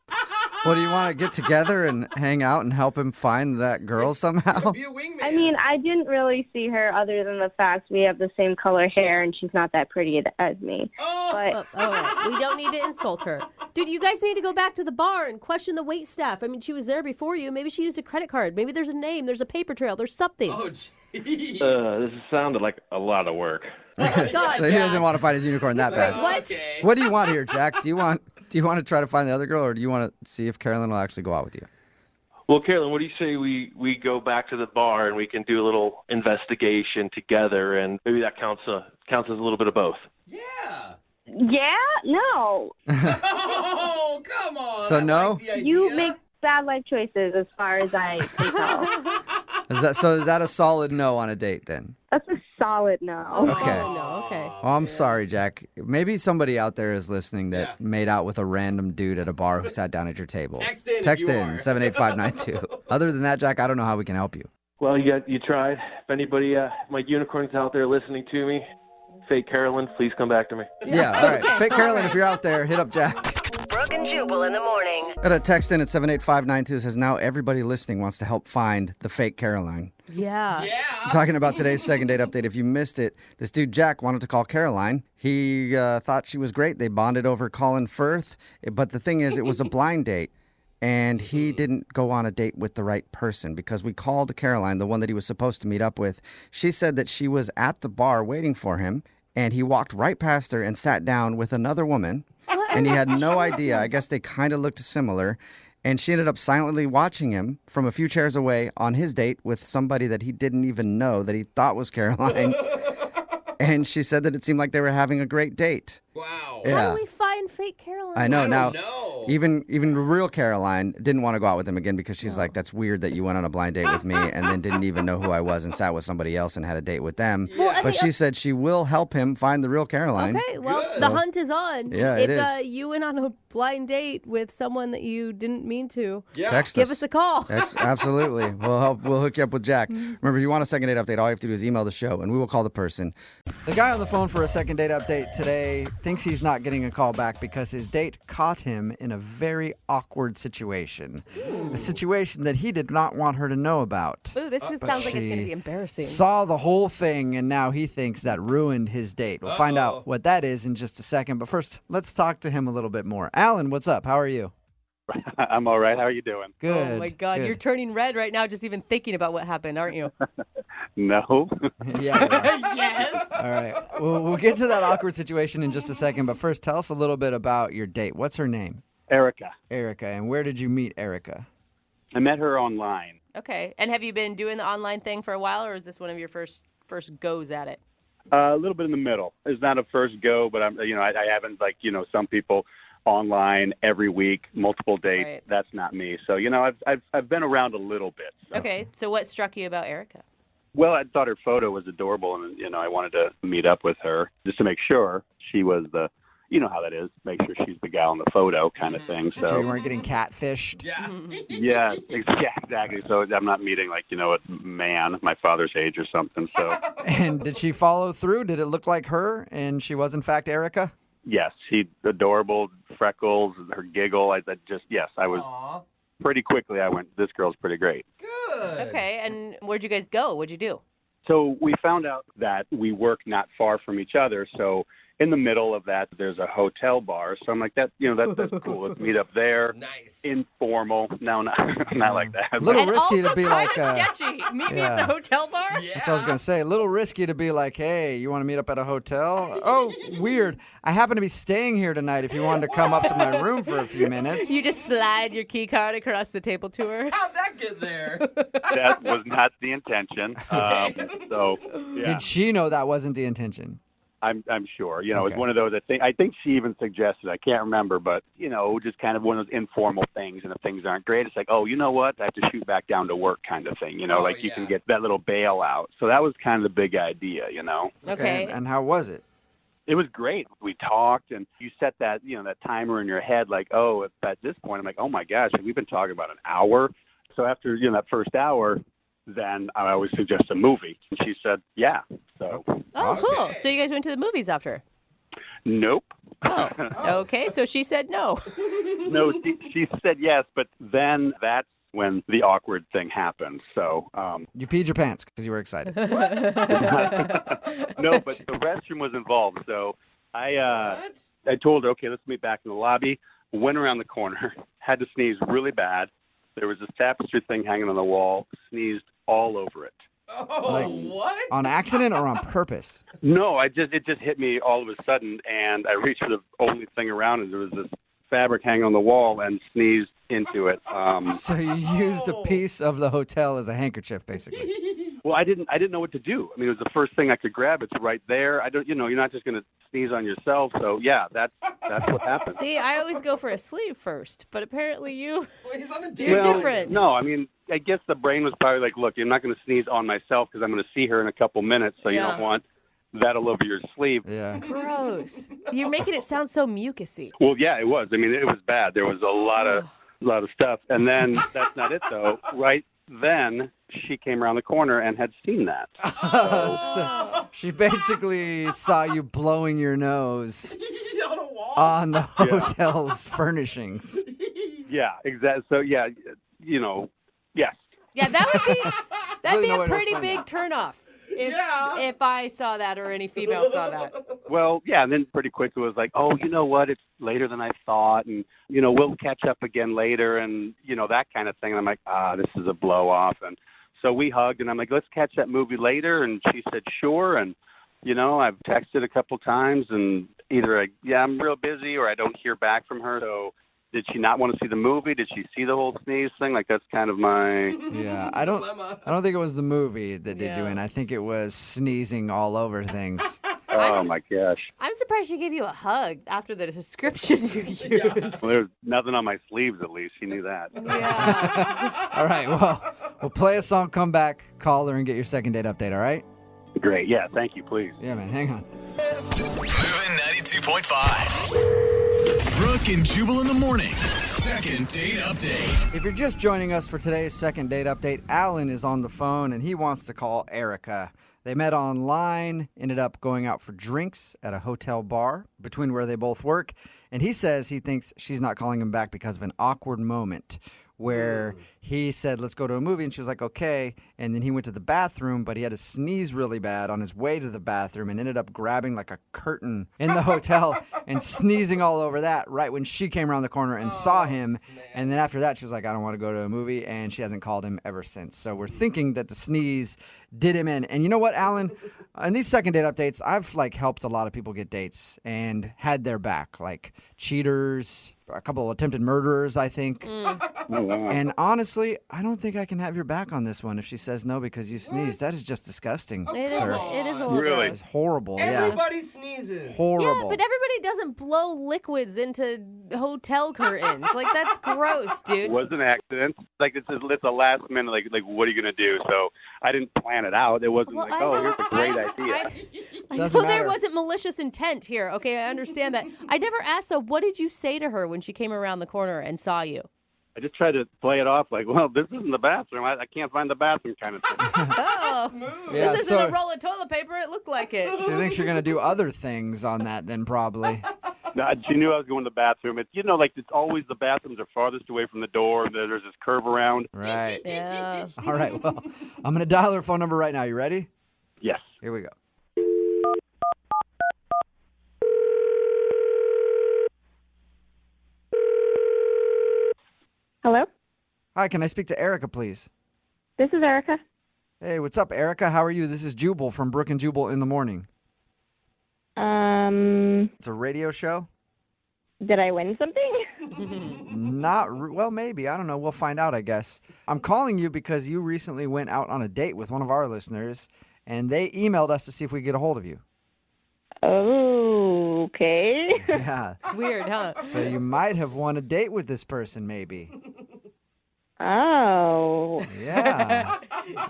Well, do you want to get together and hang out and help him find that girl somehow? Be a wingman. I mean, I didn't really see her other than the fact we have the same color hair and she's not that pretty as me. Oh. But all right. We don't need to insult her. Dude, you guys need to go back to the bar and question the wait staff. I mean, she was there before you. Maybe she used a credit card. Maybe there's a name. There's a paper trail. There's something. Oh, jeez. This sounded like a lot of work. Oh, my God, So he doesn't want to find his unicorn that bad. What? Okay. What do you want here, Jack? Do you want to try to find the other girl, or do you want to see if Carolyn will actually go out with you? Well, Carolyn, what do you say we go back to the bar and we can do a little investigation together, and maybe that counts as a little bit of both. Yeah. yeah, no. Oh, come on. So I no? like the idea. You make bad life choices as far as I can tell. Is that a solid no on a date then? That's a solid no. Okay. Oh, no, okay. Oh, I'm sorry, Jack. Maybe somebody out there is listening that made out with a random dude at a bar who sat down at your table. Text in if Text you in are. 78592. Other than that, Jack, I don't know how we can help you. Well, you tried. If anybody, my unicorns out there listening to me, fake Carolyn, please come back to me. Yeah, all right. Fake Carolyn, if you're out there, hit up Jack. Brooke and Jubal in the morning. Got a text in at 78592 says, now everybody listening wants to help find the fake Caroline. Yeah. Talking about today's second date update. If you missed it, this dude Jack wanted to call Caroline. He thought she was great. They bonded over Colin Firth. But the thing is, it was a blind date. And he didn't go on a date with the right person because we called Caroline, the one that he was supposed to meet up with. She said that she was at the bar waiting for him. And he walked right past her and sat down with another woman. And he had no idea. I guess they kind of looked similar. And she ended up silently watching him from a few chairs away on his date with somebody that he didn't even know that he thought was Caroline. And she said that it seemed like they were having a great date. Wow. Yeah. How do we find fake Caroline? I know. Now, know. even real Caroline didn't want to go out with him again because she's like, that's weird that you went on a blind date with me and then didn't even know who I was and sat with somebody else and had a date with them. Well, But she said she will help him find the real Caroline. Okay, well, Good. the hunt is on. Yeah, it if is. you went on a blind date with someone that you didn't mean to, Give us a call. Absolutely. We'll hook you up with Jack. Remember, if you want a second date update, all you have to do is email the show, and we will call the person. The guy on the phone for a second date update today thinks he's not getting a call back because his date caught him in a very awkward situation. A situation that he did not want her to know about. Ooh, this sounds like it's going to be embarrassing. Saw the whole thing, and now he thinks that ruined his date. We'll find out what that is in just a second. But first, let's talk to him a little bit more. Alan, what's up? How are you? I'm all right. How are you doing? Good. Oh, my God. Good. You're turning red right now just even thinking about what happened, aren't you? No. Yes. All right. We'll get to that awkward situation in just a second. But first, tell us a little bit about your date. What's her name? Erica. Erica. And where did you meet Erica? I met her online. Okay. And have you been doing the online thing for a while, or is this one of your first goes at it? A little bit in the middle. It's not a first go, but I haven't some people online every week, multiple dates. Right. That's not me. So I've been around a little bit. So. Okay. So what struck you about Erica? Well, I thought her photo was adorable, and I wanted to meet up with her just to make sure she was the. You know how that is. Make sure she's the gal in the photo kind of thing. So you weren't getting catfished? Yeah, exactly. So I'm not meeting a man my father's age or something. So. And did she follow through? Did it look like her and she was in fact Erica? Yes, she's adorable, freckles, her giggle. I was. Aww. Pretty quickly I went, this girl's pretty great. Good. Okay. And where'd you guys go? What'd you do? So we found out that we work not far from each other. So in the middle of that, there's a hotel bar. So I'm like, that's cool. Let's meet up there. Nice. Informal. No, not like that. A little And risky also to be kind like. of sketchy. Meet me at the hotel bar? Yeah. That's what I was going to say. A little risky to be like, hey, you want to meet up at a hotel? Oh, weird. I happen to be staying here tonight if you wanted to come up to my room for a few minutes. You just slide your key card across the table to her. How'd that get there? That was not the intention. So, yeah. Did she know that wasn't the intention? I'm sure. Okay. It's one of those. I think she even suggested. I can't remember, but just kind of one of those informal things. And if things aren't great, it's like, oh, you know what? I have to shoot back down to work, kind of thing. You can get that little bailout. So that was kind of the big idea. Okay. And how was it? It was great. We talked, and you set that that timer in your head, like, oh, at this point, I'm like, oh my gosh, we've been talking about an hour. So after that first hour, then I always suggest a movie. And she said, yeah. So. Oh, cool. So you guys went to the movies after? Nope. Oh. Okay, so she said no. No, she said yes, but then that's when the awkward thing happened. So. You peed your pants because you were excited. No, but the restroom was involved. So I told her, okay, let's meet back in the lobby. Went around the corner, had to sneeze really bad. There was this tapestry thing hanging on the wall, sneezed all over it. Oh, what? On accident or on purpose? No, it just hit me all of a sudden, and I reached for the only thing around, and there was this fabric hanging on the wall, and sneezed into it. So you used a piece of the hotel as a handkerchief, basically. Well, I didn't know what to do. I mean, it was the first thing I could grab. It's right there. I don't, you're not just going to sneeze on yourself. So yeah, that's what happened. See, I always go for a sleeve first, but apparently you're Well, different. No, I mean, I guess the brain was probably like, look, I'm not going to sneeze on myself because I'm going to see her in a couple minutes. So you don't want that all over your sleeve. Yeah. Gross. You're making it sound so mucusy. Well, yeah, it was. I mean, it was bad. There was a lot of stuff. And then that's not it, though. Right then, she came around the corner and had seen that. So she basically saw you blowing your nose on the hotel's furnishings. Yeah, exactly. So, yeah, yes. Yeah, that'd be a pretty big turnoff. If I saw that or any female saw that. Well, yeah, and then pretty quick it was like, oh, you know what? It's later than I thought, and, we'll catch up again later, and, that kind of thing. And I'm like, this is a blow-off. And so we hugged, and I'm like, let's catch that movie later. And she said, sure. And, I've texted a couple times, and either I'm real busy or I don't hear back from her. So did she not want to see the movie? Did she see the whole sneeze thing? Like, that's kind of my... Yeah, I don't think it was the movie that did you in. I think it was sneezing all over things. Oh, my gosh. I'm surprised she gave you a hug after the description you used. Well, there's nothing on my sleeves, at least. She knew that. Yeah. All right, well, we'll play a song, come back, call her, and get your second date update, all right? Great. Yeah, thank you, please. Yeah, man, hang on. Moving 92.5. Brooke and Jubal in the mornings. Second date update. If you're just joining us for today's second date update, Alan is on the phone and he wants to call Erica. They met online, ended up going out for drinks at a hotel bar between where they both work. And he says he thinks she's not calling him back because of an awkward moment where he said, let's go to a movie. And she was like, okay. And then he went to the bathroom, but he had to sneeze really bad on his way to the bathroom and ended up grabbing like a curtain in the hotel and sneezing all over that right when she came around the corner and saw him. Man. And then after that, she was like, I don't want to go to a movie. And she hasn't called him ever since. So we're thinking that the sneeze did him in. And you know what, Alan? In these second date updates, I've helped a lot of people get dates and had their back, like cheaters, a couple of attempted murderers, I think. And honestly, I don't think I can have your back on this one if she says no because you sneezed. That is just disgusting, sir. It is a little Really? gross. It's horrible. Everybody sneezes. Horrible. Yeah, but everybody doesn't blow liquids into hotel curtains. That's gross, dude. It was an accident. It's a last minute, what are you going to do? So I didn't plan it out. It wasn't here's a great idea. There wasn't malicious intent here. Okay, I understand that. I never asked, though, what did you say to her when she came around the corner and saw you? I just tried to play it off this isn't the bathroom. I can't find the bathroom kind of thing. Oh, Yeah, this isn't a roll of toilet paper. It looked like it. She thinks you're going to do other things on that then probably. No, she knew I was going to the bathroom. It's it's always the bathrooms are farthest away from the door. And there's this curve around. Right. Yeah. All right, well, I'm going to dial her phone number right now. You ready? Yes. Here we go. Hello? Hi, can I speak to Erica, please? This is Erica. Hey, what's up, Erica? How are you? This is Jubal from Brooke and Jubal in the morning. It's a radio show. Did I win something? Well, maybe. I don't know. We'll find out, I guess. I'm calling you because you recently went out on a date with one of our listeners, and they emailed us to see if we could get a hold of you. Oh, okay. Yeah. It's weird, huh? So you might have won a date with this person, maybe. Oh. Yeah.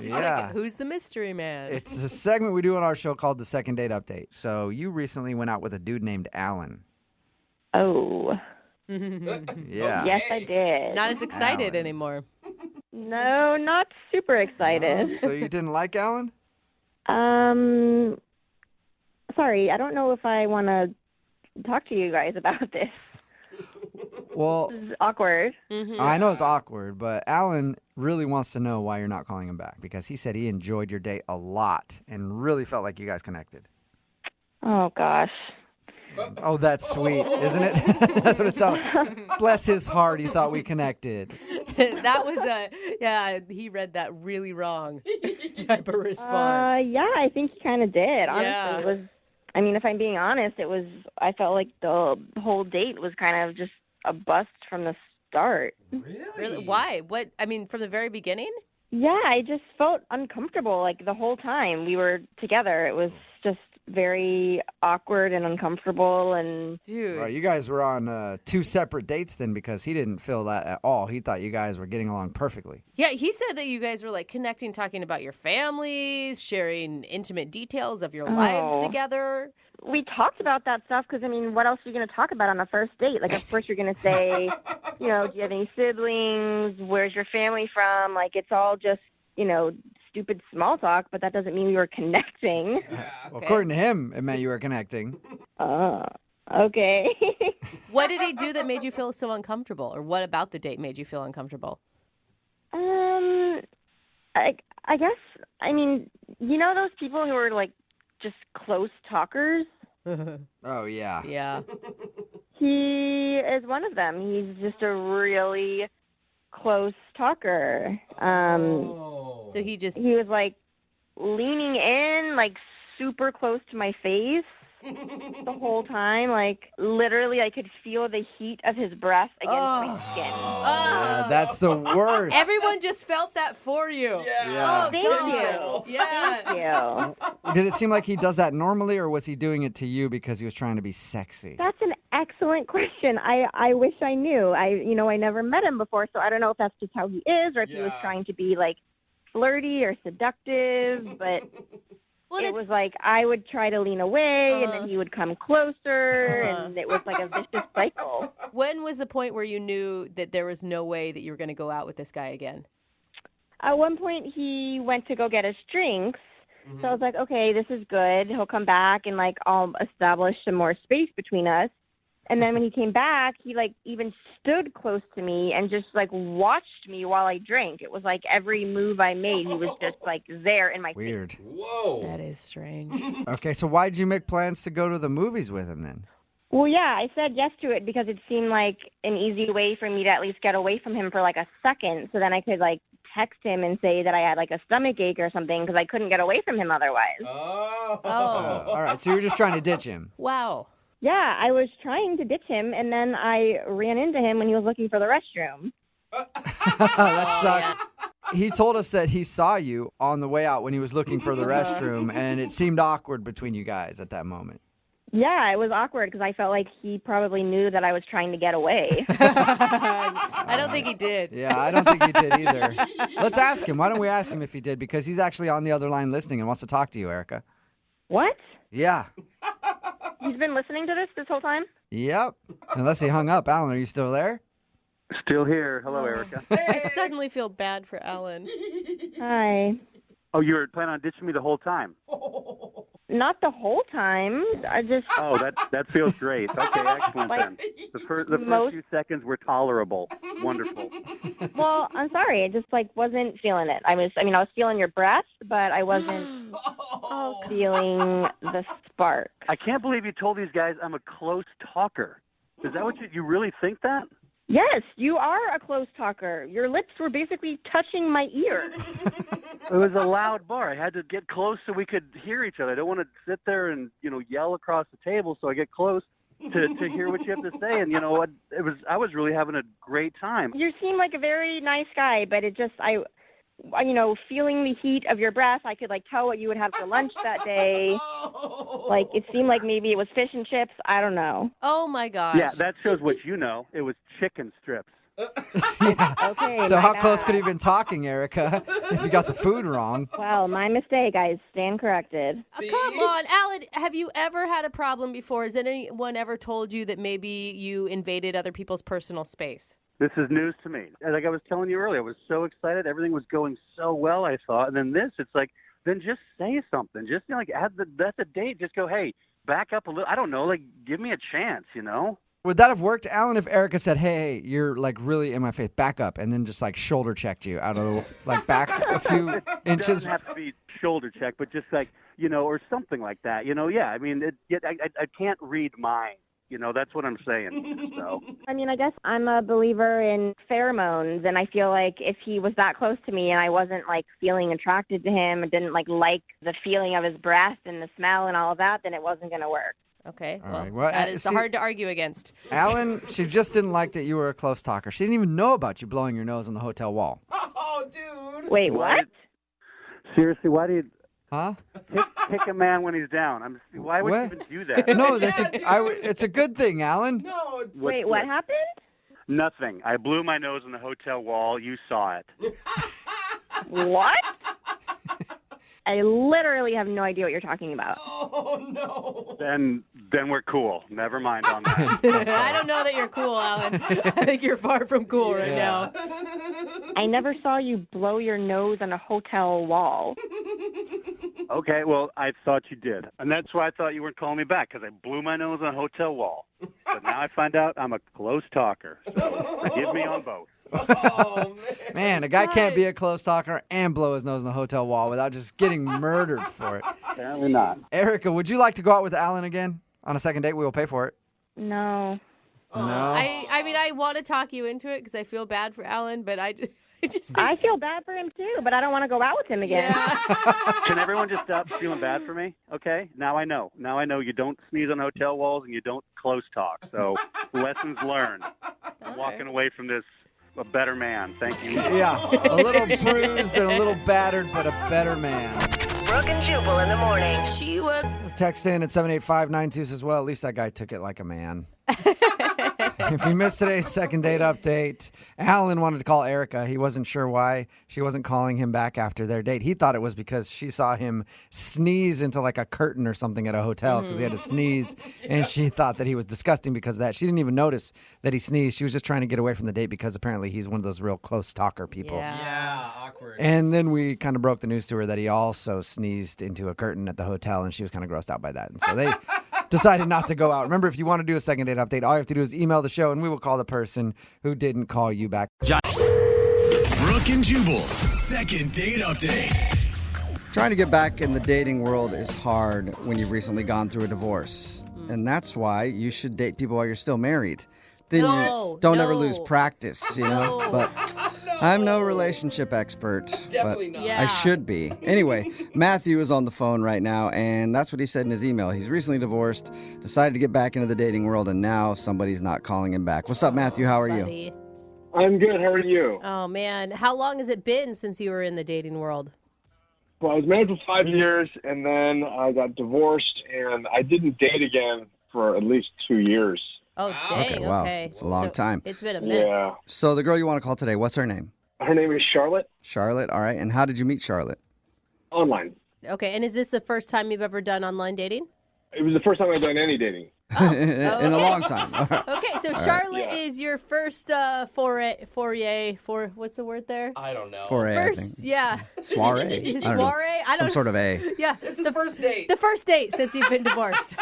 She's like, who's the mystery man? It's a segment we do on our show called the Second Date Update. So you recently went out with a dude named Alan. Oh. Yeah. Yes, I did. Not as excited Alan. anymore. No, not super excited. So you didn't like Alan? Sorry, I don't know if I want to talk to you guys about this. Well, This is awkward. I know it's awkward, but Alan really wants to know why you're not calling him back because he said he enjoyed your date a lot and really felt like you guys connected. Oh, gosh. Oh, that's sweet, isn't it? That's what it sounds like. Bless his heart, he thought we connected. That was he read that really wrong type of response. Yeah, I think he kind of did. Honestly, Yeah. it was. I mean, if I'm being honest, I felt like the whole date was kind of just a bust from the start. Really? Why? What? I mean, from the very beginning? Yeah, I just felt uncomfortable the whole time we were together. It was just very awkward and uncomfortable. And dude, Right, you guys were on two separate dates then because he didn't feel that at all. He thought you guys were getting along perfectly. Yeah, he said that you guys were connecting, talking about your families, sharing intimate details of your lives together. We talked about that stuff because, I mean, what else are you going to talk about on a first date? Of course you're going to say, do you have any siblings? Where's your family from? It's all just, stupid small talk, but that doesn't mean we were connecting. Well, according to him, it meant you were connecting. Okay. What did he do that made you feel so uncomfortable? Or what about the date made you feel uncomfortable? I guess, I mean, those people who are just close talkers? Oh, yeah. Yeah. He is one of them. He's just a really close talker. So he was leaning in super close to my face the whole time. Literally I could feel the heat of his breath against my skin. Yeah, that's the worst. Everyone just felt that for you. Yeah. Oh, Thank you. Yeah. Thank you. Did it seem like he does that normally, or was he doing it to you because he was trying to be sexy? That's an excellent question. I wish I knew. I never met him before, so I don't know if that's just how he is or if he was trying to be flirty or seductive, but Well, it was like I would try to lean away, and then he would come closer, and it was like a vicious cycle. When was the point where you knew that there was no way that you were going to go out with this guy again? At one point, he went to go get us drinks. So I was like, okay, this is good. He'll come back and, like, I'll establish some more space between us. And then when he came back, he, like, even stood close to me and just, like, watched me while I drank. It was like every move I made, he was just, like, there in my face. Weird. Whoa. That is strange. Okay, so why did you make plans to go to the movies with him then? Well, yeah, I said yes to it because it seemed like an easy way for me to at least get away from him for, like, a second. So then I could, like, text him and say that I had, like, a stomach ache or something because I couldn't get away from him otherwise. Oh. All right, so you were just trying to ditch him. Wow. Yeah, I was trying to ditch him, and then I ran into him when he was looking for the restroom. That sucks. He told us that he saw you on the way out when he was looking for the restroom, and it seemed awkward between you guys at that moment. Yeah, it was awkward because I felt like he probably knew that I was trying to get away. I don't think he did. Yeah, I don't think he did either. Let's ask him. Why don't we ask him if he did? Because he's actually on the other line listening and wants to talk to you, Erica. What? Yeah. He's been listening to this whole time? Yep. Unless he hung up. Alan, are you still there? Still here. Hello, Erica. I suddenly feel bad for Ellen. Hi. Oh, you were planning on ditching me the whole time? Not the whole time. I just... Oh, that feels great. Okay, excellent then. The first few seconds were tolerable. Wonderful. Well, I'm sorry. I just, like, wasn't feeling it. I was feeling your breath, but I wasn't feeling the spark. I can't believe you told these guys I'm a close talker. Is that what you really think that? Yes, you are a close talker. Your lips were basically touching my ear. It was a loud bar. I had to get close so we could hear each other. I don't want to sit there and, yell across the table, so I get close to hear what you have to say. And, I was really having a great time. You seem like a very nice guy, but it just, feeling the heat of your breath, I could, like, tell what you would have for lunch that day. Like, it seemed like maybe it was fish and chips. I don't know. Oh, my gosh. Yeah, that shows what you know. It was chicken strips. Okay. So how close could he have been talking, Erica, if you got the food wrong? Well, my mistake. I stand corrected. Come on, Alan. Have you ever had a problem before? Has anyone ever told you that maybe you invaded other people's personal space? This is news to me. Like I was telling you earlier, I was so excited. Everything was going so well, I thought. And then it's like, then just say something. Just, like, that's a date. Just go, hey, back up a little. I don't know, like, give me a chance, Would that have worked, Alan, if Erica said, hey, you're, like, really in my face, back up, and then just, like, shoulder checked you out of the, like, back a few inches? It doesn't have to be shoulder check, but just, like, or something like that. Yeah, I mean, I can't read minds. That's what I'm saying. So. I mean, I guess I'm a believer in pheromones, and I feel like if he was that close to me and I wasn't, like, feeling attracted to him and didn't, like the feeling of his breath and the smell and all of that, then it wasn't going to work. Okay, all right. Well, that is hard to argue against. Alan, she just didn't like that you were a close talker. She didn't even know about you blowing your nose on the hotel wall. Oh, dude. Wait, what? Seriously, why do you... Huh? Kick a man when he's down. Why would you even do that? No, it's a good thing, Alan. No. Wait, what happened? Nothing. I blew my nose on the hotel wall. You saw it. What? I literally have no idea what you're talking about. Oh, no. Then we're cool. Never mind on that. I don't know that you're cool, Alan. I think you're far from cool right now. I never saw you blow your nose on a hotel wall. Okay, well, I thought you did. And that's why I thought you weren't calling me back, because I blew my nose on a hotel wall. But now I find out I'm a close talker. So give me on both. Oh, man, a guy can't be a close talker and blow his nose on the hotel wall without just getting murdered for it. Apparently not. Erica, would you like to go out with Alan again on a second date? We will pay for it. No. No. I mean, I want to talk you into it because I feel bad for Alan, but I just think... I feel bad for him too, but I don't want to go out with him again. Yeah. Can everyone just stop feeling bad for me? Okay? Now I know. You don't sneeze on hotel walls and you don't close talk. So lessons learned. I'm walking away from this a better man. Thank you. Yeah, a little bruised and a little battered, but a better man. Brooke and Jubal in the morning. Text in at 78592 says, well, at least that guy took it like a man. If you missed today's second date update, Alan wanted to call Erica. He wasn't sure why she wasn't calling him back after their date. He thought it was because she saw him sneeze into like a curtain or something at a hotel because he had to sneeze, and she thought that he was disgusting because of that. She didn't even notice that he sneezed. She was just trying to get away from the date because apparently he's one of those real close talker people. Yeah, awkward. And then we kind of broke the news to her that he also sneezed into a curtain at the hotel, and she was kind of grossed out by that. And so they decided not to go out. Remember, if you want to do a second date update, all you have to do is email the show, and we will call the person who didn't call you back. Brooke and Jubal's second date update. Trying to get back in the dating world is hard when you've recently gone through a divorce. And that's why you should date people while you're still married. Then you don't ever lose practice, you know? But I'm no relationship expert. Definitely but not. I should be. Anyway, Matthew is on the phone right now, and that's what he said in his email. He's recently divorced, decided to get back into the dating world, and now somebody's not calling him back. What's up, Matthew? How are you? I'm good. How are you? Oh, man. How long has it been since you were in the dating world? Well, I was married for 5 years, and then I got divorced, and I didn't date again for at least 2 years. Oh, dang. Okay, wow. Okay. It's a long time. It's been a minute. Yeah. So the girl you want to call today, what's her name? Her name is Charlotte. Charlotte, all right. And how did you meet Charlotte? Online. Okay, and is this the first time you've ever done online dating? It was the first time I've done any dating. In a long time. Okay, so Charlotte is your first foray, what's the word there? I don't know. Foray, I First, think. yeah. Soiree? I don't know. Soiree? I don't Some sort of A. Yeah. It's his first date. The first date since you've been divorced.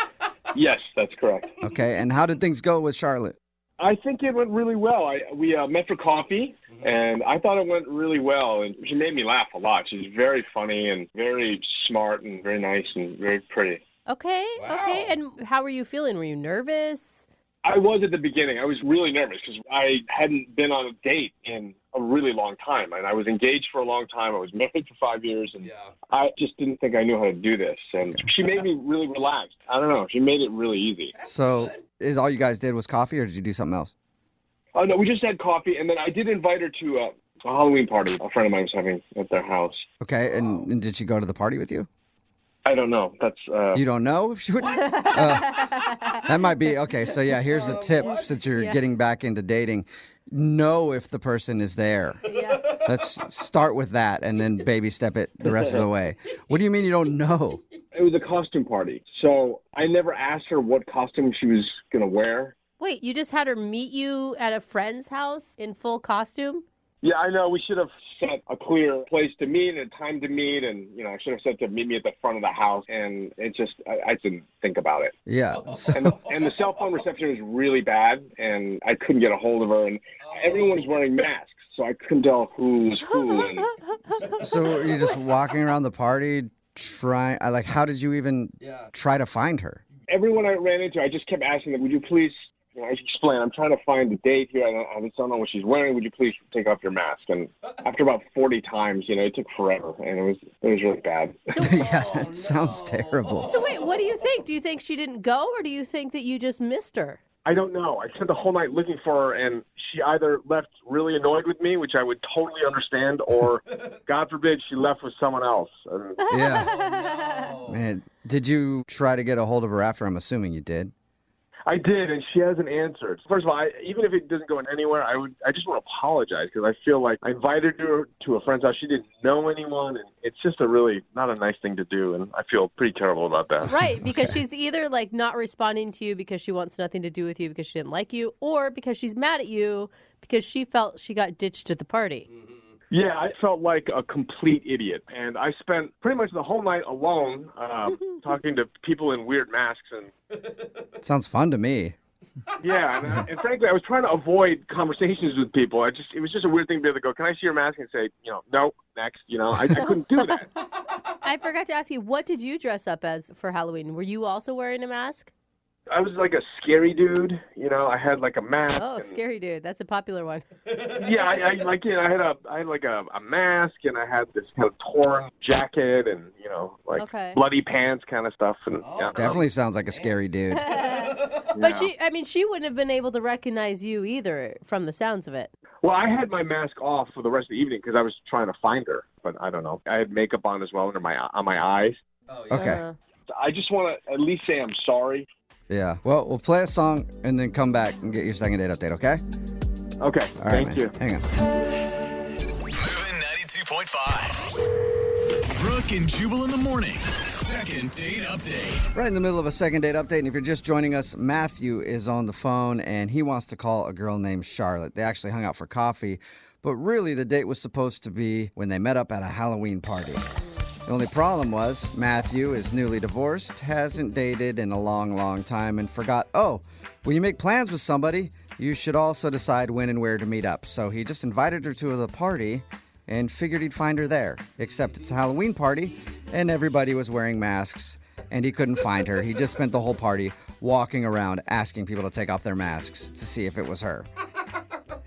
Yes, that's correct. Okay, and how did things go with Charlotte? I think it went really well. We met for coffee, and I thought it went really well. And she made me laugh a lot. She's very funny and very smart and very nice and very pretty. Okay, Wow. okay. And how were you feeling? Were you nervous? I was at the beginning. I was really nervous because I hadn't been on a date in a really long time. And I was engaged for a long time. I was married for 5 years. And I just didn't think I knew how to do this. And she made me really relaxed. I don't know. She made it really easy. So is all you guys did was coffee, or did you do something else? Oh, no, we just had coffee. And then I did invite her to a Halloween party a friend of mine was having at their house. Okay, and did she go to the party with you? I don't know. That's You don't know if she would? That might be. Okay, so yeah, here's a tip since you're getting back into dating. Know if the person is there. Yeah. Let's start with that and then baby step it the rest of the way. What do you mean you don't know? It was a costume party. So I never asked her what costume she was going to wear. Wait, you just had her meet you at a friend's house in full costume? Yeah, I know. We should have set a clear place to meet and a time to meet. And, I should have said to meet me at the front of the house. And it just, I didn't think about it. Yeah. And the cell phone reception was really bad. And I couldn't get a hold of her. And everyone was wearing masks. So I couldn't tell who was who. And So were you just walking around the party trying, how did you even try to find her? everyone I ran into, I just kept asking them, would you please, I explain, I'm trying to find the date here. I just don't know what she's wearing. Would you please take off your mask? And after about 40 times, it took forever, and it was really bad. Yeah, that sounds terrible. So wait, what do you think? Do you think she didn't go, or do you think that you just missed her? I don't know. I spent the whole night looking for her, and she either left really annoyed with me, which I would totally understand, or, God forbid, she left with someone else. Yeah. Oh, no. Man, did you try to get a hold of her after? I'm assuming you did. I did, and she hasn't answered. First of all, even if it doesn't go anywhere, I just want to apologize because I feel like I invited her to a friend's house. She didn't know anyone, and it's just not a nice thing to do, and I feel pretty terrible about that. Right, because she's either like not responding to you because she wants nothing to do with you because she didn't like you, or because she's mad at you because she felt she got ditched at the party. Mm-hmm. Yeah, I felt like a complete idiot, and I spent pretty much the whole night alone talking to people in weird masks. And sounds fun to me. Yeah, and frankly, I was trying to avoid conversations with people. It was just a weird thing to be able to go, can I see your mask? And say, no, next. I couldn't do that. I forgot to ask you, what did you dress up as for Halloween? Were you also wearing a mask? I was like a scary dude, I had like a mask. Oh, scary dude. That's a popular one. Yeah, I had like a mask, and I had this kind of torn jacket and, bloody pants kind of stuff. And Definitely sounds like a scary dude. But she wouldn't have been able to recognize you either from the sounds of it. Well, I had my mask off for the rest of the evening because I was trying to find her, but I don't know. I had makeup on as well on my eyes. Oh, yeah. Okay. I just want to at least say I'm sorry. Yeah. Well, we'll play a song and then come back and get your second date update, okay? Okay. All right, Thank you. Hang on. Moving 92.5. Brooke and Jubal in the mornings. Second date update. Right in the middle of a second date update, and if you're just joining us, Matthew is on the phone, and he wants to call a girl named Charlotte. They actually hung out for coffee, but really the date was supposed to be when they met up at a Halloween party. The only problem was Matthew is newly divorced, hasn't dated in a long, long time, and forgot, when you make plans with somebody, you should also decide when and where to meet up. So he just invited her to the party and figured he'd find her there. Except it's a Halloween party, and everybody was wearing masks, and he couldn't find her. He just spent the whole party walking around asking people to take off their masks to see if it was her.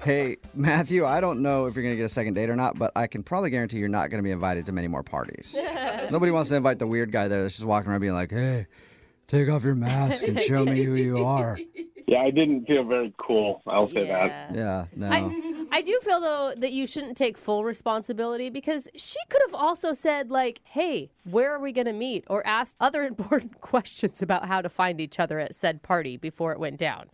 Hey, Matthew, I don't know if you're going to get a second date or not, but I can probably guarantee you're not going to be invited to many more parties. Nobody wants to invite the weird guy there that's just walking around being like, hey, take off your mask and show me who you are. Yeah, I didn't feel very cool. I'll say that. Yeah, no. I do feel, though, that you shouldn't take full responsibility because she could have also said, like, hey, where are we going to meet? Or asked other important questions about how to find each other at said party before it went down.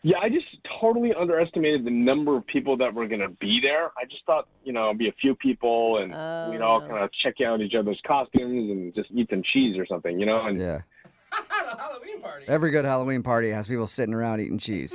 Yeah, I just totally underestimated the number of people that were going to be there. I just thought, it'd be a few people and we'd all kind of check out each other's costumes and just eat some cheese or something, And Yeah. A Halloween party. Every good Halloween party has people sitting around eating cheese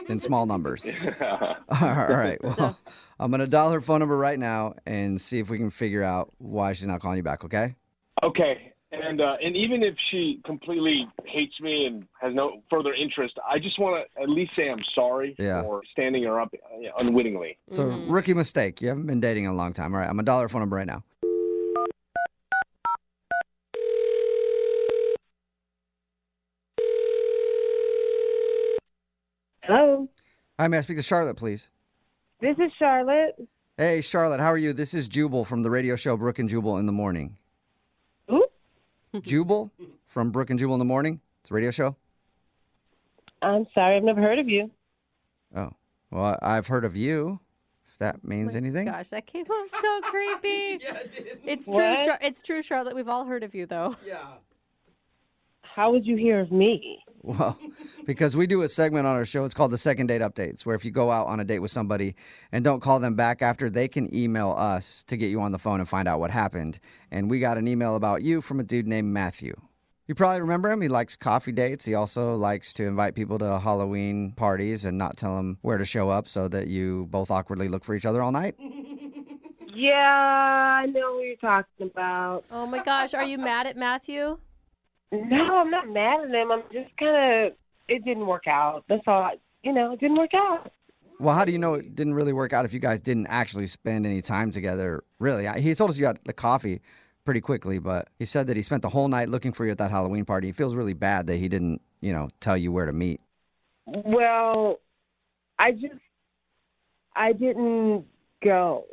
in small numbers. All right. Well, I'm going to dial her phone number right now and see if we can figure out why she's not calling you back, okay? Okay. And even if she completely hates me and has no further interest, I just want to at least say I'm sorry for standing her up unwittingly. It's a rookie mistake. You haven't been dating in a long time. All right, I'm going to dial her phone number right now. Hello. Hi, may I speak to Charlotte, please? This is Charlotte. Hey, Charlotte, how are you? This is Jubal from the radio show Brooke and Jubal in the Morning. Who? Jubal from Brooke and Jubal in the Morning. It's a radio show. I'm sorry, I've never heard of you. Oh, well, I've heard of you, if that means anything. Gosh, that came off so creepy. Yeah, it did. It's true. What? It's true, Charlotte. We've all heard of you, though. Yeah. How would you hear of me? Well, because we do a segment on our show. It's called the Second Date Updates, where if you go out on a date with somebody and don't call them back after, they can email us to get you on the phone and find out what happened. And we got an email about you from a dude named Matthew. You probably remember him. He likes coffee dates. He also likes to invite people to Halloween parties and not tell them where to show up so that you both awkwardly look for each other all night. Yeah, I know what you're talking about. Oh, my gosh. Are you mad at Matthew? No, I'm not mad at him. I'm just kind of, it didn't work out. That's all. It didn't work out. Well, how do you know it didn't really work out if you guys didn't actually spend any time together? Really, he told us you got the coffee pretty quickly, but he said that he spent the whole night looking for you at that Halloween party. He feels really bad that he didn't, tell you where to meet. Well, I didn't go.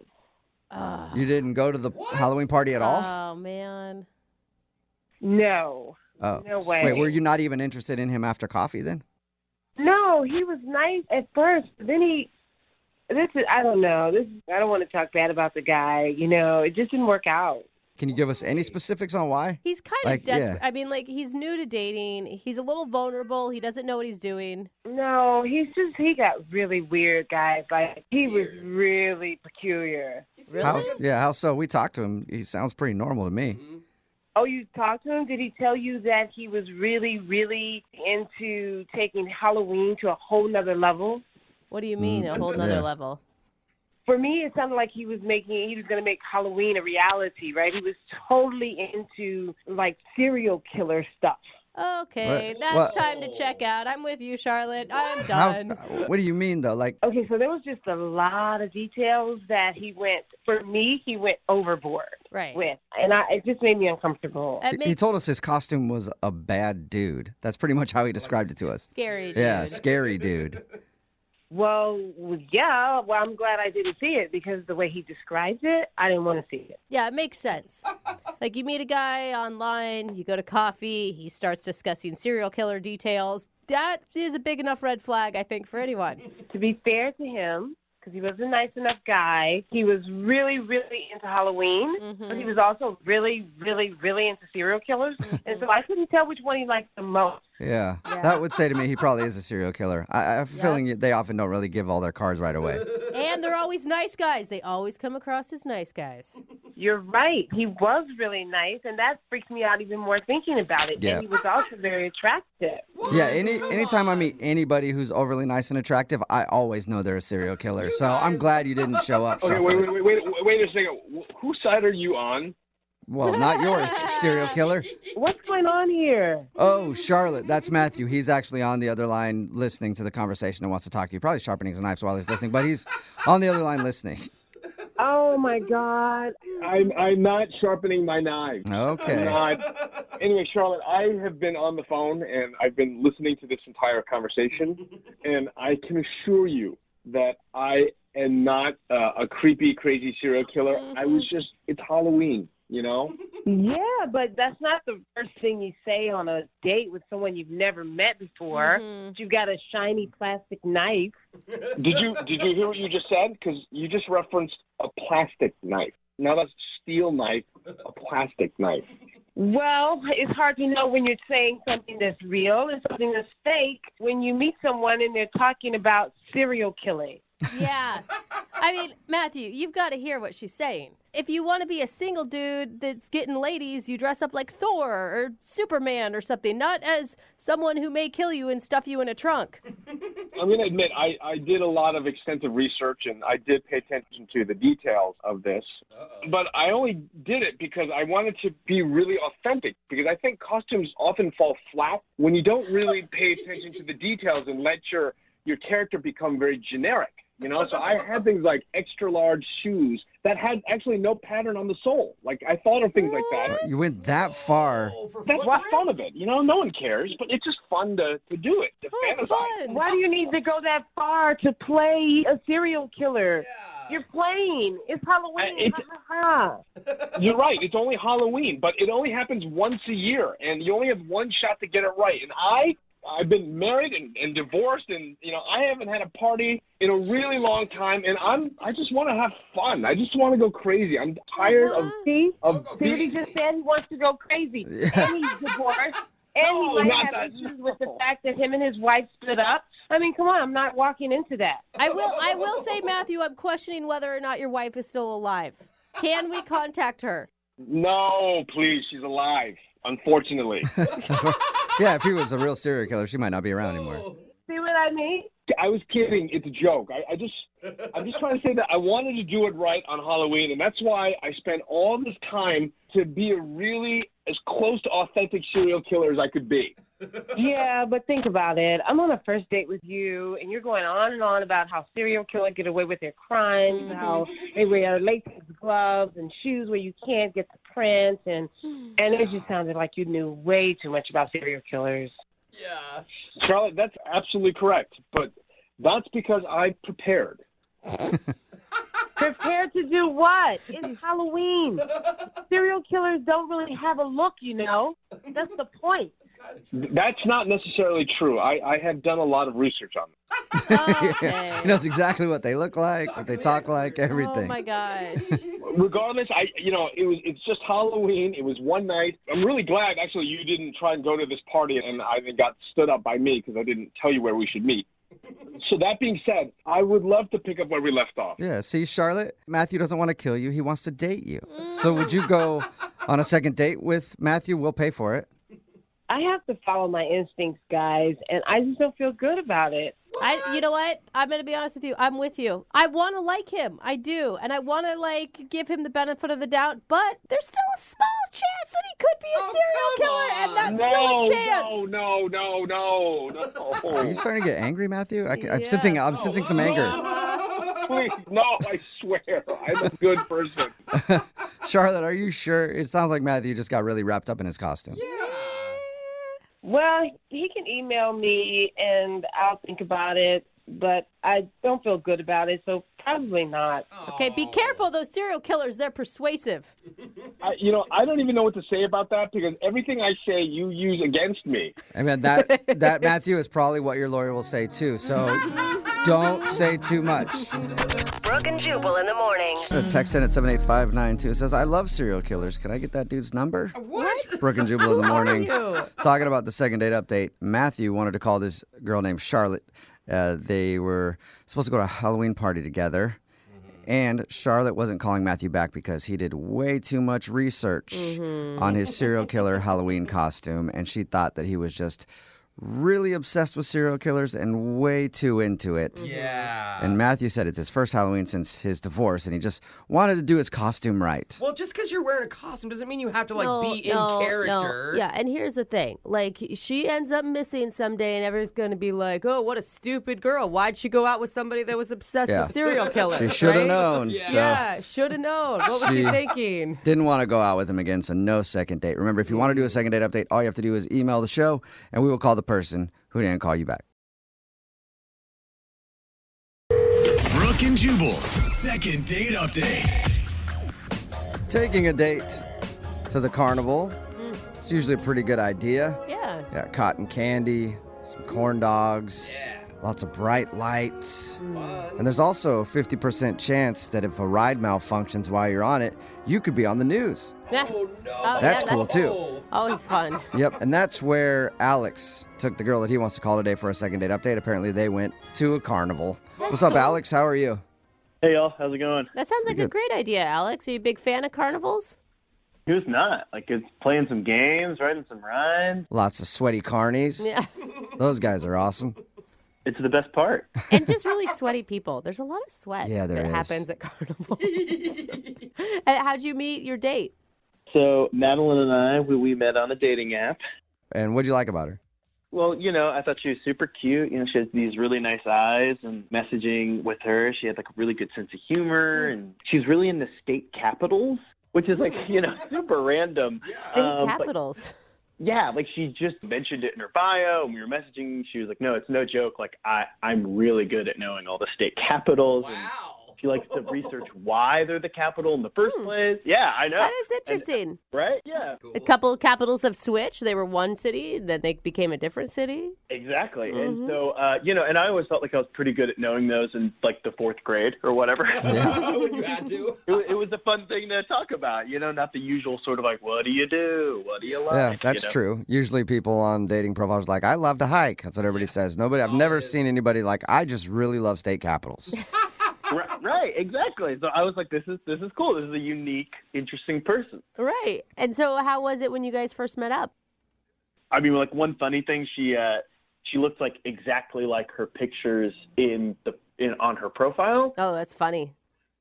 You didn't go to the Halloween party at all? Oh, man. No. Oh. No way. Wait, were you not even interested in him after coffee then? No, he was nice at first. But then I don't know. I don't want to talk bad about the guy. It just didn't work out. Can you give us any specifics on why? He's kind of desperate. Yeah. I mean, he's new to dating. He's a little vulnerable. He doesn't know what he's doing. No, he got really weird, guys. He was really peculiar. Really? How so? We talked to him. He sounds pretty normal to me. Mm-hmm. Oh, you talked to him? Did he tell you that he was really, really into taking Halloween to a whole nother level? What do you mean, a whole nother level? For me, it sounded like he was going to make Halloween a reality, right? He was totally into, serial killer stuff. Okay, that's time to check out. I'm with you, Charlotte. I'm done. What do you mean, though? Okay, so there was just a lot of details that he went overboard with. And it just made me uncomfortable. He told us his costume was a bad dude. That's pretty much how he described it to us. Scary dude. Yeah, scary dude. Well, yeah. Well, I'm glad I didn't see it because the way he describes it, I didn't want to see it. Yeah, it makes sense. You meet a guy online, you go to coffee, he starts discussing serial killer details. That is a big enough red flag, I think, for anyone. To be fair to him, because he was a nice enough guy. He was really, really into Halloween, but he was also really, really, really into serial killers. And so I couldn't tell which one he liked the most. Yeah, that would say to me he probably is a serial killer. I have a feeling they often don't really give all their cards right away. And they're always nice guys. They always come across as nice guys. You're right. He was really nice, and that freaks me out even more thinking about it. Yeah. And he was also very attractive. Yeah, anytime I meet anybody who's overly nice and attractive, I always know they're a serial killer. So I'm glad you didn't show up. Okay, wait a second. Whose side are you on? Well, not yours, serial killer. What's going on here? Oh, Charlotte, that's Matthew. He's actually on the other line listening to the conversation and wants to talk to you. Probably sharpening his knives while he's listening, but he's on the other line listening. Oh, my God. I'm not sharpening my knives. Okay. I'm not. Anyway, Charlotte, I have been on the phone, and I've been listening to this entire conversation, and I can assure you that I am not a creepy, crazy serial killer. It's Halloween. You know? Yeah, but that's not the first thing you say on a date with someone you've never met before. You've got a shiny plastic knife. Did you hear what you just said? Because you just referenced a plastic knife. Not a steel knife, a plastic knife. Well, it's hard to know when you're saying something that's real and something that's fake when you meet someone and they're talking about serial killing. Yeah. I mean, Matthew, you've got to hear what she's saying. If you want to be a single dude that's getting ladies, you dress up like Thor or Superman or something, not as someone who may kill you and stuff you in a trunk. I'm going to admit, I did a lot of extensive research, and I did pay attention to the details of this. But I only did it because I wanted to be really authentic, because I think costumes often fall flat when you don't really pay attention to the details and let your character become very generic. You know, so I had things like extra large shoes that had actually no pattern on the sole. Like, I thought of things like that. You went that far. That's the fun of it. You know, no one cares, but it's just fun to do it, to fantasize. Why do you need to go that far to play a serial killer? Yeah. You're playing. It's Halloween. You're right. It's only Halloween, but it only happens once a year, and you only have one shot to get it right. And I've been married and divorced, and I haven't had a party in a really long time, and I just want to have fun. I just want to go crazy. I'm tired of See what he just said? He wants to go crazy. And he's divorced. And he might have issues with the fact that him and his wife split up. I mean, come on, I'm not walking into that. I will say, Matthew, I'm questioning whether or not your wife is still alive. Can we contact her? No, please. She's alive, unfortunately. Yeah, if he was a real serial killer, she might not be around anymore. See what I mean? I was kidding. It's a joke. I'm just trying to say that I wanted to do it right on Halloween, and that's why I spent all this time to be a really as close to authentic serial killer as I could be. Yeah, but think about it. I'm on a first date with you, and you're going on and on about how serial killers get away with their crimes, how they wear latex gloves and shoes where you can't get the print, and it just sounded like you knew way too much about serial killers. Yeah. Charlotte, that's absolutely correct, but that's because I prepared. Prepared to do what? It's Halloween. Serial killers don't really have a look, That's the point. That's not necessarily true. I have done a lot of research on them. Okay. He knows exactly what they look like, what they talk like, everything. Oh my gosh. Regardless, it's just Halloween. It was one night. I'm really glad, actually, you didn't try and go to this party and I got stood up by me because I didn't tell you where we should meet. So that being said, I would love to pick up where we left off. Yeah, see, Charlotte, Matthew doesn't want to kill you. He wants to date you. So would you go on a second date with Matthew? We'll pay for it. I have to follow my instincts, guys, and I just don't feel good about it. You know what? I'm going to be honest with you. I'm with you. I want to like him. I do. And I want to, give him the benefit of the doubt. But there's still a small chance that he could be a serial killer. And that's still a chance. No. Are you starting to get angry, Matthew? I'm sensing some anger. Please, no, I swear. I'm a good person. Charlotte, are you sure? It sounds like Matthew just got really wrapped up in his costume. Yeah. Well, he can email me and I'll think about it, but I don't feel good about it, so probably not. Okay, be careful. Those serial killers, they're persuasive. I don't even know what to say about that because everything I say you use against me. I mean, that Matthew is probably what your lawyer will say too, so Don't say too much. Brooke and Jubal in the morning. Text in at 78592. It says, I love serial killers. Can I get that dude's number? What? Brooke and Jubal in the morning. Who are you? Talking about the second date update. Matthew wanted to call this girl named Charlotte. They were supposed to go to a Halloween party together. And Charlotte wasn't calling Matthew back because he did way too much research on his serial killer Halloween costume. And she thought that he was just really obsessed with serial killers and way too into it. Yeah. And Matthew said it's his first Halloween since his divorce, and he just wanted to do his costume right. Well, just because you're wearing a costume doesn't mean you have to be in character. No. Yeah, and here's the thing. Like, she ends up missing someday, and everyone's going to be like, oh, what a stupid girl. Why'd she go out with somebody that was obsessed with serial killers? She should have right? known. Yeah, should have known. What was she thinking? Didn't want to go out with him again, so no second date. Remember, if you want to do a second date update, all you have to do is email the show, and we will call the person who didn't call you back. Brooke and Jubal's second date update. Taking a date to the carnival. It's usually a pretty good idea. Yeah. Yeah, cotton candy, some corn dogs, lots of bright lights. And there's also a 50% chance that if a ride malfunctions while you're on it, you could be on the news. Yeah. Oh, no. That's cool, too. Always fun. Yep, and that's where Alex took the girl that he wants to call today for a second date update. Apparently, they went to a carnival. What's up, Alex? How are you? Hey, y'all. How's it going? That sounds like a great idea, Alex. Are you a big fan of carnivals? Who's not? Like, it's playing some games, riding some rides. Lots of sweaty carnies. Yeah. Those guys are awesome. It's the best part. And just really sweaty people. There's a lot of sweat that happens at carnivals. How'd you meet your date? So, Madeline and I, we met on a dating app. And what'd you like about her? Well, I thought she was super cute. She has these really nice eyes, and messaging with her, she had like a really good sense of humor, and she's really into state capitals, which is like, super random. State capitals. Yeah, like she just mentioned it in her bio, and we were messaging. She was like, no, it's no joke. Like, I'm really good at knowing all the state capitals. Wow. And she likes to research why they're the capital in the first place. Yeah, I know. That is interesting. Right? Yeah. A couple of capitals have switched. They were one city, then they became a different city. Exactly. And so, and I always felt like I was pretty good at knowing those in like the fourth grade or whatever. When you had to. It was a fun thing to talk about, not the usual sort of like, what do you do? What do you like? Yeah, that's true. Usually people on dating profiles are like, I love to hike. That's what everybody says. I've never seen anybody like, I just really love state capitals. Right, exactly. So I was like, this is cool. This is a unique, interesting person. Right. And so how was it when you guys first met up? I mean, like one funny thing, she looked like exactly like her pictures on her profile. Oh, that's funny.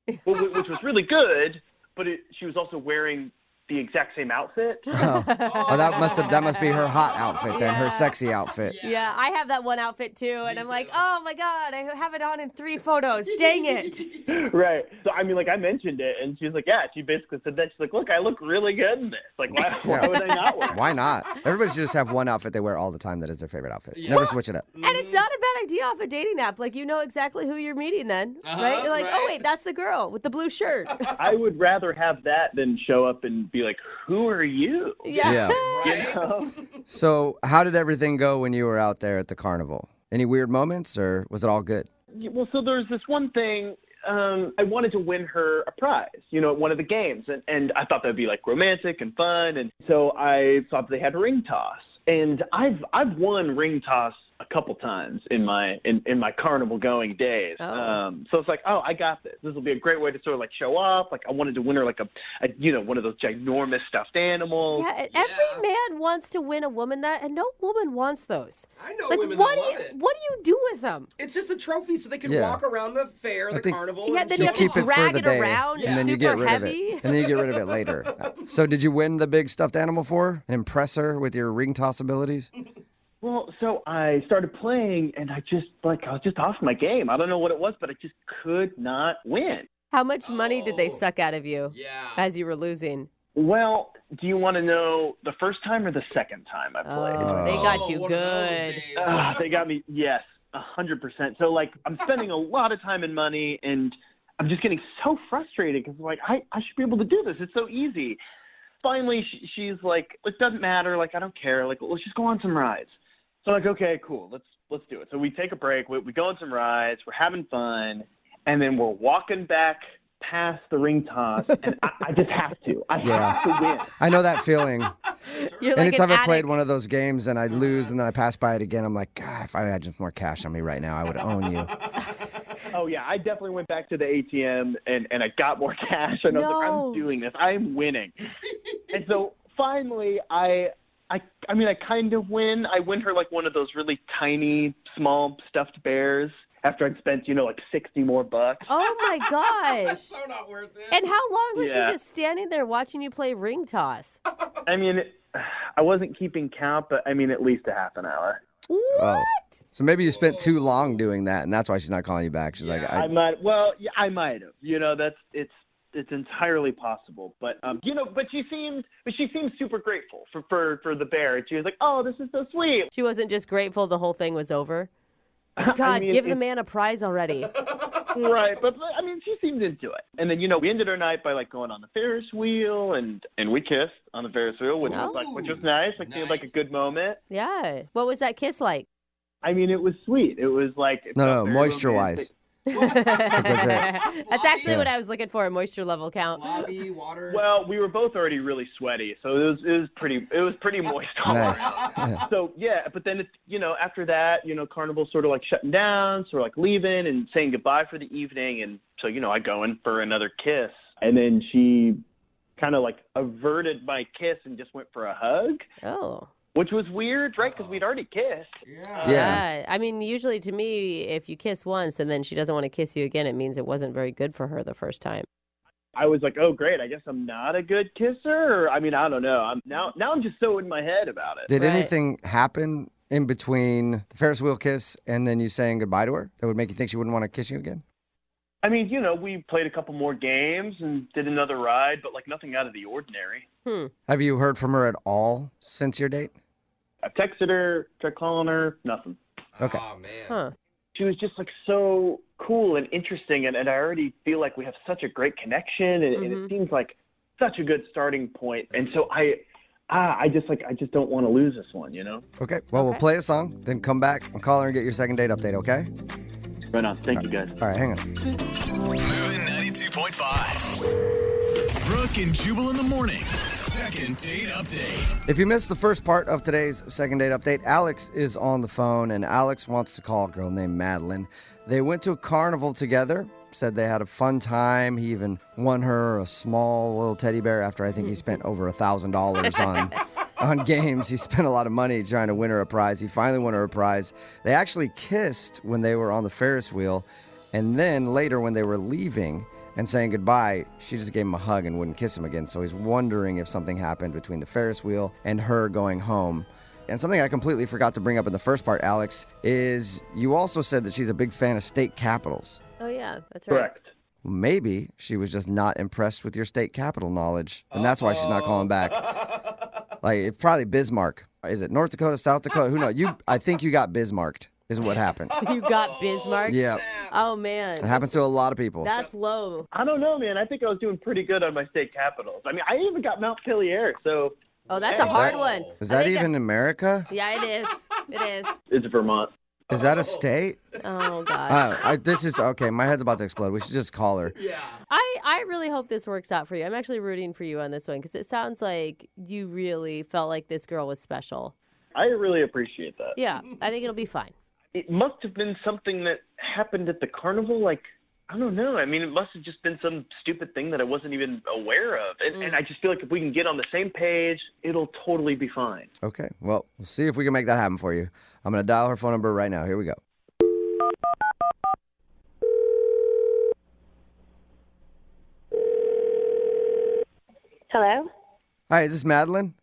Which was really good, but she was also wearing the exact same outfit. Oh, that must be her hot outfit then, her sexy outfit. Yeah, I have that one outfit too, and I'm like, oh my God, I have it on in 3 photos. Dang it. Right. So, I mean, like I mentioned it, and she's like, yeah, she basically said that. She's like, look, I look really good in this. Like, why would I not wear it? Why not? Everybody should just have one outfit they wear all the time that is their favorite outfit. Never switch it up. And it's not a bad idea off a dating app. Like, you know exactly who you're meeting then, right? You're like, oh wait, that's the girl with the blue shirt. I would rather have that than show up and be like, who are you? Yeah. Right. So how did everything go when you were out there at the carnival? Any weird moments, or was it all good? Well, so there's this one thing. I wanted to win her a prize, at one of the games. And I thought that would be like romantic and fun. And so I thought they had ring toss. And I've won ring toss a couple times in my carnival going days. So it's like, oh, I got this. This will be a great way to sort of like show off. Like I wanted to win her like a one of those ginormous stuffed animals. Yeah, every man wants to win a woman that, and no woman wants those. I know like, women what that do love it. What do you do with them? It's just a trophy so they can walk around the fair, the carnival. Yeah, then you have to drag it around. And then you get rid of it. And then you get rid of it later. So did you win the big stuffed animal for her and impress her with your ring toss abilities? Well, so I started playing, and I was just off my game. I don't know what it was, but I just could not win. How much money did they suck out of you as you were losing? Well, do you want to know the first time or the second time I played? Oh, they got you good. They got me, yes, 100%. So, like, I'm spending a lot of time and money, and I'm just getting so frustrated because, like, I should be able to do this. It's so easy. Finally, she's like, it doesn't matter. Like, I don't care. Like, let's just go on some rides. So I'm like, okay, cool, let's do it. So we take a break, we go on some rides, we're having fun, and then we're walking back past the ring toss, and I just have to. I have to win. I know that feeling. You're like Anytime an I played addict. one of those games and I'd lose and then I pass by it again, I'm like, God, if I had just more cash on me right now, I would own you. Oh, yeah, I definitely went back to the ATM, and I got more cash, and I was like, I'm doing this. I'm winning. And so finally, I kind of win. I win her like one of those really tiny, small stuffed bears after I'd spent, like $60 more. Oh, my gosh. So not worth it. And how long was Yeah. she just standing there watching you play ring toss? I mean, I wasn't keeping count, but I mean, at least a half an hour. What? Oh. So maybe you spent too long doing that, and that's why she's not calling you back. She's like, I might have. It's entirely possible. But but she seemed super grateful for the bear. And she was like, "Oh, this is so sweet." She wasn't just grateful the whole thing was over. God, I mean, give the man a prize already. Right, but I mean, she seemed into it. And then we ended our night by like going on the Ferris wheel, and we kissed on the Ferris wheel, which was nice. Seemed like a good moment. Yeah. What was that kiss like? I mean, it was sweet. It was like no, moisture-wise. That's actually what I was looking for, a moisture level count. Lobby, water. Well, we were both already really sweaty, so it was pretty moist. Nice. So yeah, but then it's after that, Carnival's sort of like shutting down, so we're like leaving and saying goodbye for the evening, and so I go in for another kiss, and then she kind of like averted my kiss and just went for a hug. Oh. Which was weird, right? Because we'd already kissed. Yeah. I mean, usually to me, if you kiss once and then she doesn't want to kiss you again, it means it wasn't very good for her the first time. I was like, oh, great. I guess I'm not a good kisser. Or, I mean, I don't know. I'm just so in my head about it. Did anything happen in between the Ferris wheel kiss and then you saying goodbye to her that would make you think she wouldn't want to kiss you again? I mean, we played a couple more games and did another ride, but like nothing out of the ordinary. Have you heard from her at all since your date? I texted her, tried calling her, nothing. Okay. Oh, man. Huh. She was just like so cool and interesting, and I already feel like we have such a great connection, and it seems like such a good starting point. And so I just don't want to lose this one, Okay. Well, we'll play a song, then come back and call her and get your second date update, okay? Right on. Thank you, guys. All right, hang on. Moving 92.5. Brooke and Jubal in the mornings. Second date update. If you missed the first part of today's second date update, Alex is on the phone, and Alex wants to call a girl named Madeline. They went to a carnival together, said they had a fun time. He even won her a small little teddy bear after I think he spent over $1,000 on games. He spent a lot of money trying to win her a prize. He finally won her a prize. They actually kissed when they were on the Ferris wheel, and then later when they were leaving and saying goodbye, she just gave him a hug and wouldn't kiss him again. So he's wondering if something happened between the Ferris wheel and her going home. And something I completely forgot to bring up in the first part, Alex, is you also said that she's a big fan of state capitals. Oh, yeah, that's right. Correct. Maybe she was just not impressed with your state capital knowledge, and that's why she's not calling back. Like, it's probably Bismarck. Is it North Dakota, South Dakota? Who knows? I think you got Bismarcked is what happened. You got Bismarck? Yeah. Oh, man. It happens to a lot of people. That's low. I don't know, man. I think I was doing pretty good on my state capitals. I mean, I even got Mount Pelier, so... Oh, that's a hard one. Is that even America? Yeah, it is. It is. It's Vermont. Is that a state? Oh, gosh. This is, okay, my head's about to explode. We should just call her. Yeah. I really hope this works out for you. I'm actually rooting for you on this one because it sounds like you really felt like this girl was special. I really appreciate that. Yeah, I think it'll be fine. It must have been something that happened at the carnival, like, I don't know. I mean, it must have just been some stupid thing that I wasn't even aware of. And I just feel like if we can get on the same page, it'll totally be fine. Okay, well, we'll see if we can make that happen for you. I'm going to dial her phone number right now. Here we go. Hello? Hi, is this Madeline?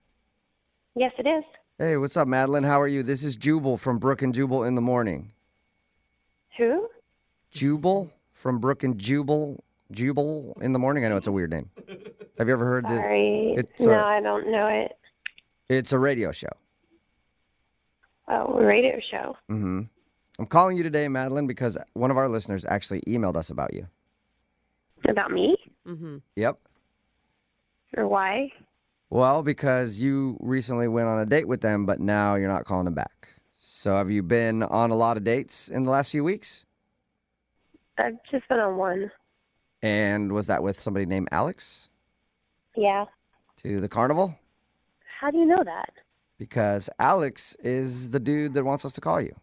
Yes, it is. Hey, what's up, Madeline? How are you? This is Jubal from Brooke and Jubal in the morning. Who? Jubal from Brooke and Jubal in the morning? I know it's a weird name. Have you ever heard that? Sorry. I don't know it. It's a radio show. Oh, a radio show. Mm-hmm. I'm calling you today, Madeline, because one of our listeners actually emailed us about you. About me? Mm-hmm. Yep. Or why? Well, because you recently went on a date with them, but now you're not calling them back. So have you been on a lot of dates in the last few weeks? I've just been on one. And was that with somebody named Alex? Yeah. To the carnival? How do you know that? Because Alex is the dude that wants us to call you.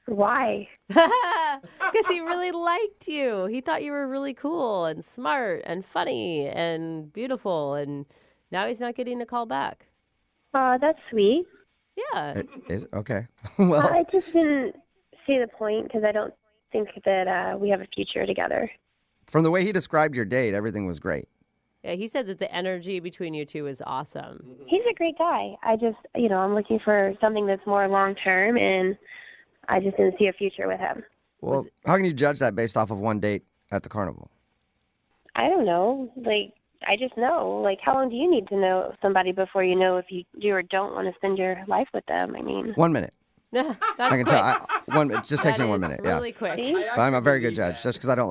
Why? Because he really liked you. He thought you were really cool and smart and funny and beautiful, and now he's not getting a call back. That's sweet. Yeah. Okay. Well, I just didn't see the point because I don't think that we have a future together. from the way he described your date, everything was great. Yeah, he said that the energy between you two is awesome. He's a great guy. I just, I'm looking for something that's more long-term, and I just didn't see a future with him. Well, how can you judge that based off of one date at the carnival? I don't know. I just know. How long do you need to know somebody before you know if you do or don't want to spend your life with them? I mean, 1 minute. That's I can quick. tell. It just takes That me 1 is minute. really Yeah. quick. But I'm a very good judge, just because I don't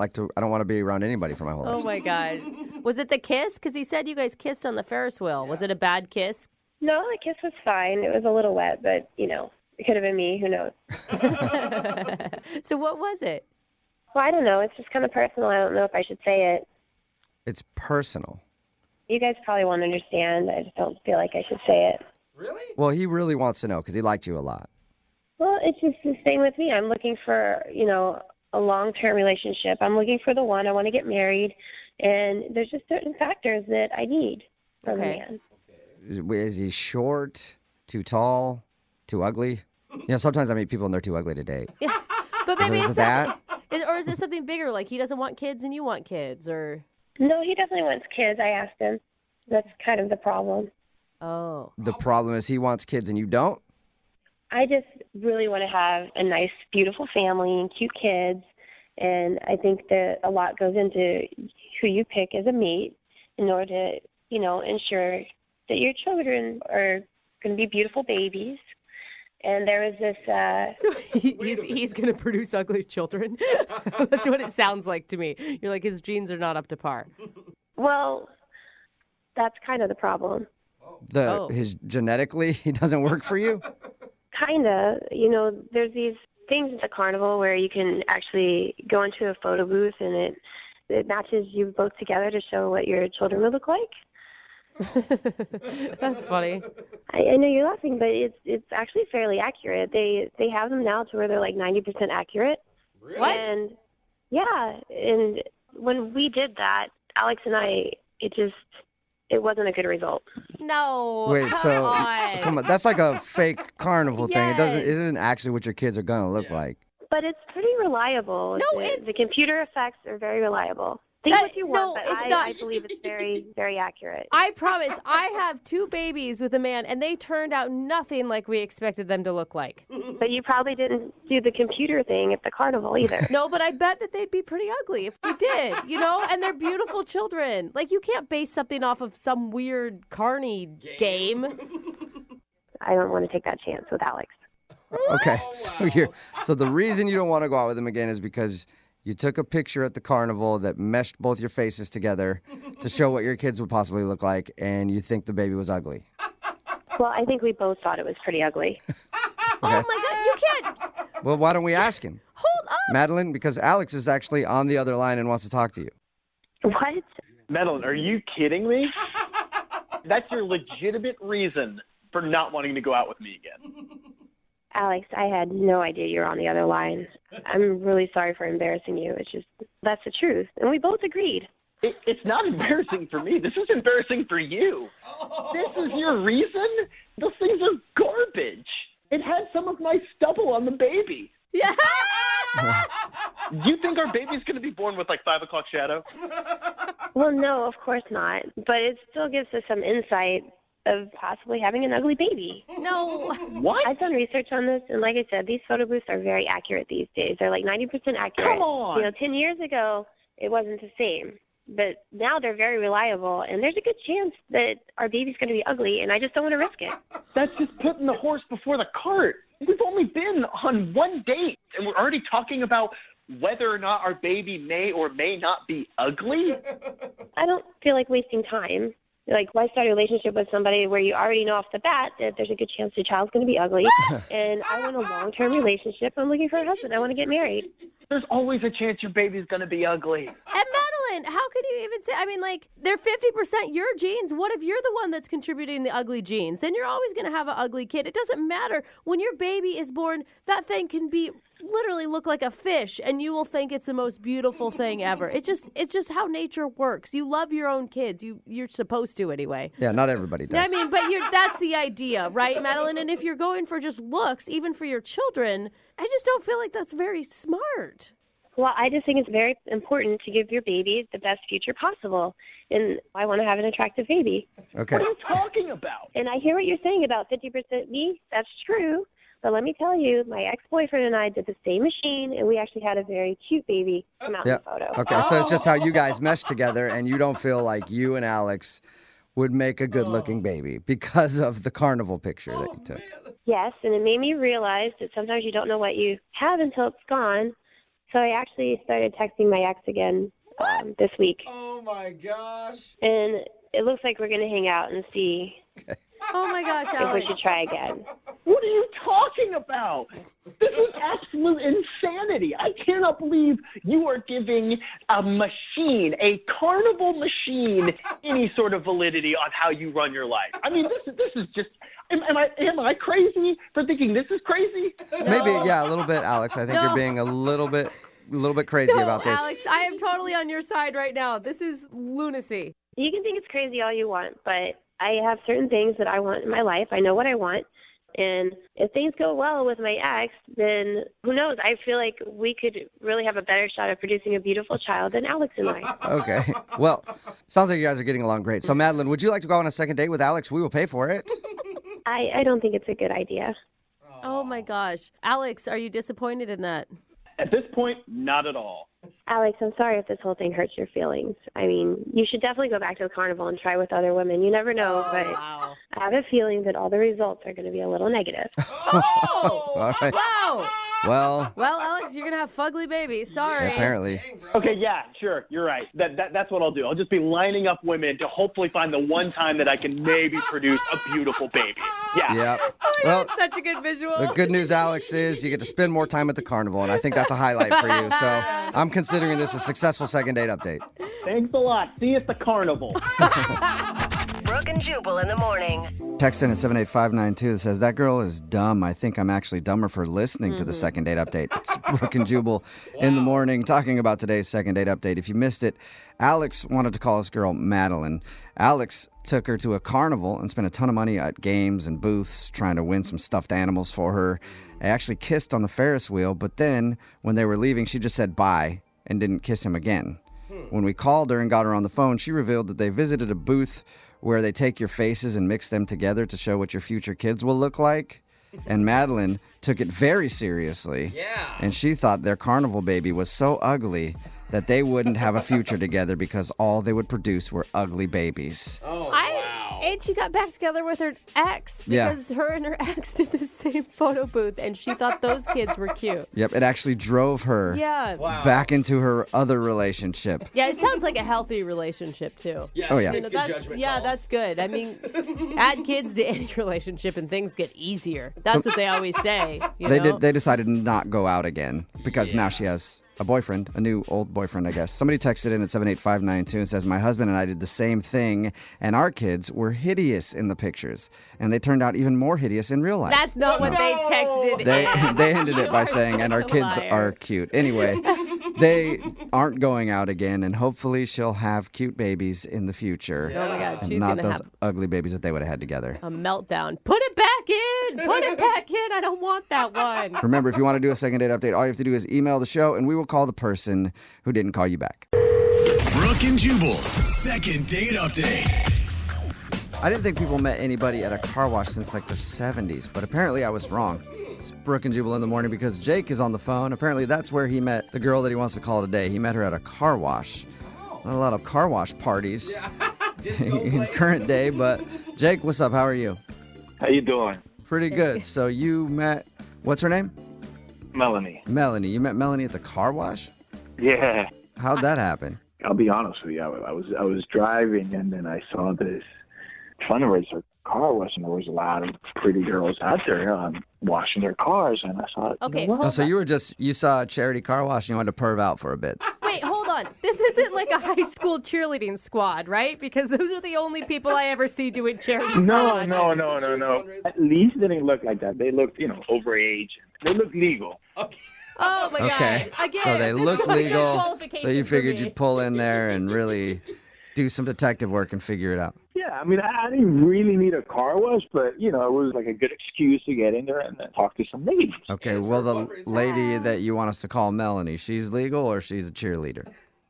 want to be around anybody for my whole life. Oh my gosh. Was it the kiss? Because he said you guys kissed on the Ferris wheel. Was it a bad kiss? no, the kiss was fine. It was a little wet, but, it could have been me. Who knows? So what was it? Well, I don't know. It's just kind of personal. I don't know if I should say it. It's personal. You guys probably won't understand. I just don't feel like I should say it. Well, he really wants to know because he liked you a lot. Well, it's just the same with me. I'm looking for, a long-term relationship. I'm looking for the one. I want to get married. And there's just certain factors that I need from a man. Is he short, too tall, too ugly? Sometimes I meet people and they're too ugly to date. Yeah, but maybe Is it's it that? or is it something bigger? Like he doesn't want kids and you want kids, or? No, he definitely wants kids. I asked him. That's kind of the problem. Oh. The problem is he wants kids and you don't? I just really want to have a nice, beautiful family and cute kids. And I think that a lot goes into who you pick as a mate in order to, ensure that your children are going to be beautiful babies. And there was this... So he's going to produce ugly children? That's what it sounds like to me. You're like, his genes are not up to par. Well, that's kind of the problem. His genetically, he doesn't work for you? Kind of. There's these things at the carnival where you can actually go into a photo booth and it matches you both together to show what your children would look like. That's funny. I know you're laughing, but it's actually fairly accurate. They have them now to where they're 90% accurate. Really? What? And yeah, and when we did that, Alex and I, it wasn't a good result. No. Wait, come on, that's like a fake carnival thing. It isn't actually what your kids are gonna look like. But it's pretty reliable. No, the computer effects are very reliable. Think what you want, but I believe it's very, very accurate. I promise. I have 2 babies with a man, and they turned out nothing like we expected them to look like. But you probably didn't do the computer thing at the carnival either. No, but I bet that they'd be pretty ugly if we did, and they're beautiful children. You can't base something off of some weird carny game. I don't want to take that chance with Alex. Okay, so the reason you don't want to go out with him again is because you took a picture at the carnival that meshed both your faces together to show what your kids would possibly look like, and you think the baby was ugly. Well, I think we both thought it was pretty ugly. Oh my God, you can't. Well, why don't we ask him? Hold up. Madeline, because Alex is actually on the other line and wants to talk to you. What? Madeline, are you kidding me? That's your legitimate reason for not wanting to go out with me again. Alex, I had no idea you were on the other line. I'm really sorry for embarrassing you. It's just, that's the truth. And we both agreed. It's not embarrassing for me. This is embarrassing for you. This is your reason? Those things are garbage. It had some of my stubble on the baby. Yeah. You think our baby's going to be born with 5 o'clock shadow? Well, no, of course not. But it still gives us some insight of possibly having an ugly baby. No. What? I've done research on this, and like I said, these photo booths are very accurate these days. They're 90% accurate. Come on. 10 years ago, it wasn't the same. But now they're very reliable, and there's a good chance that our baby's going to be ugly, and I just don't want to risk it. That's just putting the horse before the cart. We've only been on one date, and we're already talking about whether or not our baby may or may not be ugly. I don't feel like wasting time. Like, why start a relationship with somebody where you already know off the bat that there's a good chance your child's going to be ugly? And I want a long-term relationship. I'm looking for a husband. I want to get married. There's always a chance your baby's going to be ugly. And Madeline, how could you even say, I mean, like, they're 50% your genes. What if you're the one that's contributing the ugly genes? Then you're always going to have an ugly kid. It doesn't matter. When your baby is born, that thing can be literally look like a fish, and you will think it's the most beautiful thing ever. It's just how nature works. You love your own kids. You're supposed to anyway. Yeah, not everybody does. I mean, but that's the idea, right, Madeline? And if you're going for just looks, even for your children, I just don't feel like that's very smart. Well, I just think it's very important to give your baby the best future possible. And I want to have an attractive baby. Okay. What are you talking about? And I hear what you're saying about 50% me. That's true. But let me tell you, my ex-boyfriend and I did the same machine, and we actually had a very cute baby come out in the photo. Okay, so it's just how you guys mesh together, and you don't feel like you and Alex would make a good-looking baby because of the carnival picture that you took. Yes, and it made me realize that sometimes you don't know what you have until it's gone. So I actually started texting my ex again this week. Oh, my gosh. And it looks like we're going to hang out and see Oh my gosh, if we Alex. should try again. What are you talking about? This is absolute insanity. I cannot believe you are giving a machine, a carnival machine, any sort of validity on how you run your life. I mean, this is just. Am I crazy for thinking this is crazy? Maybe, yeah, a little bit, Alex. I think you're being a little bit crazy about this. Alex, I am totally on your side right now. This is lunacy. You can think it's crazy all you want, but I have certain things that I want in my life. I know what I want. And if things go well with my ex, then who knows? I feel like we could really have a better shot at producing a beautiful child than Alex and I. Okay. Well, sounds like you guys are getting along great. So, Madeline, would you like to go on a second date with Alex? We will pay for it. I don't think it's a good idea. Oh my gosh. Alex, are you disappointed in that? At this point, not at all. Alex, I'm sorry if this whole thing hurts your feelings. I mean, you should definitely go back to the carnival and try with other women. You never know, but wow. I have a feeling that all the results are going to be a little negative. Oh! All right. Wow. Well, Alex, you're going to have fugly babies. Sorry. apparently. Okay, yeah, sure, you're right. That's what I'll do. I'll just be lining up women to hopefully find the one time that I can maybe produce a beautiful baby. Yeah. Yeah. Oh, Well, that's such a good visual. the good news, Alex, is you get to spend more time at the carnival, and I think that's a highlight for you. So I'm considering this a successful second date update. Thanks a lot. See you at the carnival. Brooke and Jubal in the morning. Text in at 78592 that says, that girl is dumb. I think I'm actually dumber for listening to the second date update. It's Brooke and Jubal in the morning talking about today's second date update. If you missed it, Alex wanted to call this girl Madeline. Alex took her to a carnival and spent a ton of money at games and booths trying to win some stuffed animals for her. They actually kissed on the Ferris wheel, but then when they were leaving, she just said bye and didn't kiss him again. When we called her and got her on the phone, she revealed that they visited a booth where they take your faces and mix them together to show what your future kids will look like. And Madeline took it very seriously. Yeah. And she thought their carnival baby was so ugly that they wouldn't have a future together because all they would produce were ugly babies. Oh, And she got back together with her ex because her and her ex did the same photo booth, and she thought those kids were cute. Yep, it actually drove her back into her other relationship. Yeah, it sounds like a healthy relationship, too. Yeah, Oh, yeah. makes good judgment calls. That's good. I mean, add kids to any relationship and things get easier. That's what they always say. They decided to not go out again because now she has a boyfriend, a new old boyfriend, I guess. Somebody texted in at 78592 and says, my husband and I did the same thing, and our kids were hideous in the pictures, and they turned out even more hideous in real life. That's not what they texted. They ended it by saying, and our kids are cute. Anyway, they aren't going out again, and hopefully she'll have cute babies in the future. Oh my God, and she's not gonna those have ugly babies that they would have had together. a meltdown. Put it back in. Put it back in. I don't want that one. Remember, if you want to do a second date update, all you have to do is email the show, and we will call the person who didn't call you back. Brooke and Jubal's second date update. I didn't think people met anybody at a car wash since like the 70s, but apparently I was wrong. It's Brooke and Jubal in the morning because Jake is on the phone. Apparently that's where he met the girl that he wants to call today. He met her at a car wash. Not a lot of car wash parties in current day, but Jake, what's up? How are you? How you doing? Pretty good. So you met, what's her name? Melanie. Melanie. You met Melanie at the car wash? Yeah. How'd that happen? I'll be honest with you. I was driving, and then I saw this fundraiser car wash, and there was a lot of pretty girls out there washing their cars, and I thought, okay, you know what? So you saw a charity car wash and you wanted to perv out for a bit. Wait, hold on. This isn't like a high school cheerleading squad, right? Because those are the only people I ever see doing charity No. car At least they didn't look like that. They looked, overage. They looked legal. Okay. Oh my Okay. God. Again, So they this look is a good legal. qualification So you for figured me. you'd pull in there and really do some detective work and figure it out. Yeah, I mean, I didn't really need a car wash, but, it was like a good excuse to get in there and then talk to some ladies. Okay, well, the lady that you want us to call Melanie, she's legal or she's a cheerleader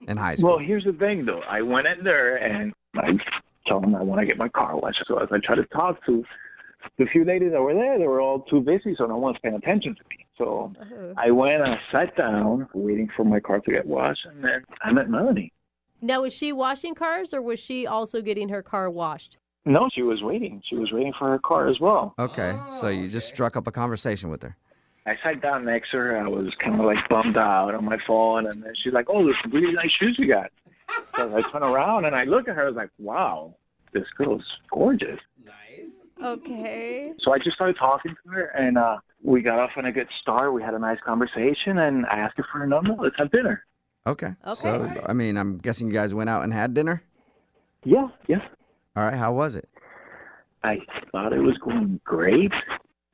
in high school? Well, here's the thing, though. I went in there and I told them I want to get my car washed. So as I tried to talk to the few ladies that were there, they were all too busy, so no one's paying attention to me. So I went and I sat down, waiting for my car to get washed, and then I met Melanie. Now, was she washing cars or was she also getting her car washed? No, she was waiting. She was waiting for her car as well. Okay, so you just struck up a conversation with her. I sat down next to her. I was kind of like bummed out on my phone, and then she's like, "Oh, there's some really nice shoes you got." So I turn around and I look at her. I was like, "Wow, this girl's gorgeous." Okay. So I just started talking to her, and we got off on a good start. We had a nice conversation, and I asked her for her number. Let's have dinner. Okay. So, I mean, I'm guessing you guys went out and had dinner? Yeah. All right, how was it? I thought it was going great,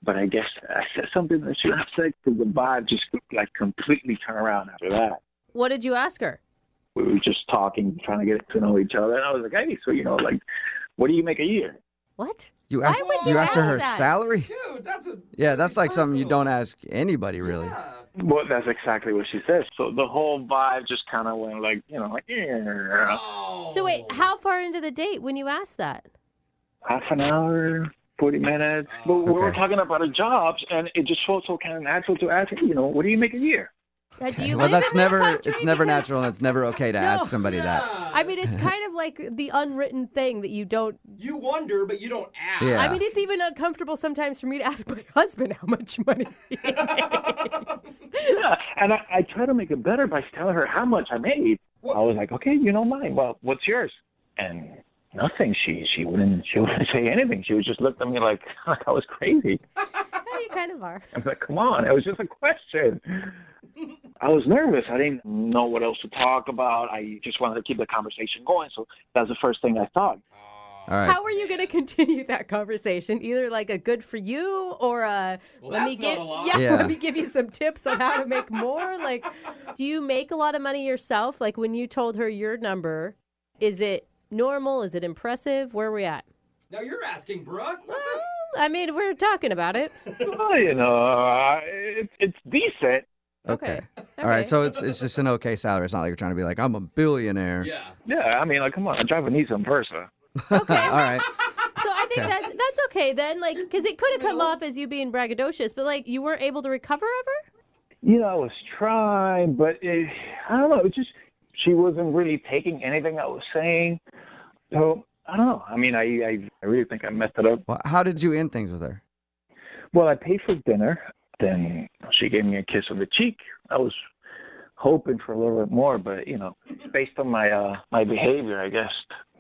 but I guess I said something that I shouldn't have said because the vibe just like completely turned around after that. What did you ask her? We were just talking, trying to get to know each other, and I was like, "Hey, so what do you make a year?" What? You asked, you asked her that? salary? Dude, that's like something you don't ask anybody, really. Well, that's exactly what she said. So the whole vibe just kind of went like, yeah. So wait, how far into the date when you asked that? Half an hour, 40 minutes. But we were talking about our jobs, and it just felt so kind of natural to ask, what do you make a year? Do you Well, live that's in this never, country? it's never Because- natural, and it's never okay to ask somebody that. I mean, it's kind of like the unwritten thing that you don't. You wonder, but you don't ask. Yeah. I mean, it's even uncomfortable sometimes for me to ask my husband how much money he makes. Yeah, and I try to make it better by telling her how much I made. I was like, okay, you know mine. Well, what's yours? And nothing. She wouldn't say anything. She would just look at me like I was crazy. Yeah, you kind of are. I was like, come on, it was just a question. I was nervous. I didn't know what else to talk about. I just wanted to keep the conversation going. So that was the first thing I thought. All right. How are you going to continue that conversation? Either like a good for you or a let me give you some tips on how to make more. Like, do you make a lot of money yourself? Like when you told her your number, is it normal? Is it impressive? Where are we at? Now you're asking, Brooke. I mean, we're talking about it. Well, it's decent. Okay. All right, so it's just an okay salary. It's not like you're trying to be like, I'm a billionaire. Yeah, I mean, like, come on, I drive a Nissan Versa. Okay. All right. So I think that's okay then, like, because it could have come off as you being braggadocious, but like you weren't able to recover ever? I was trying, but I don't know. It's just she wasn't really taking anything I was saying. So I don't know. I mean, I really think I messed it up. Well, how did you end things with her? Well, I paid for dinner. Then she gave me a kiss on the cheek. I was hoping for a little bit more, but based on my behavior, I guess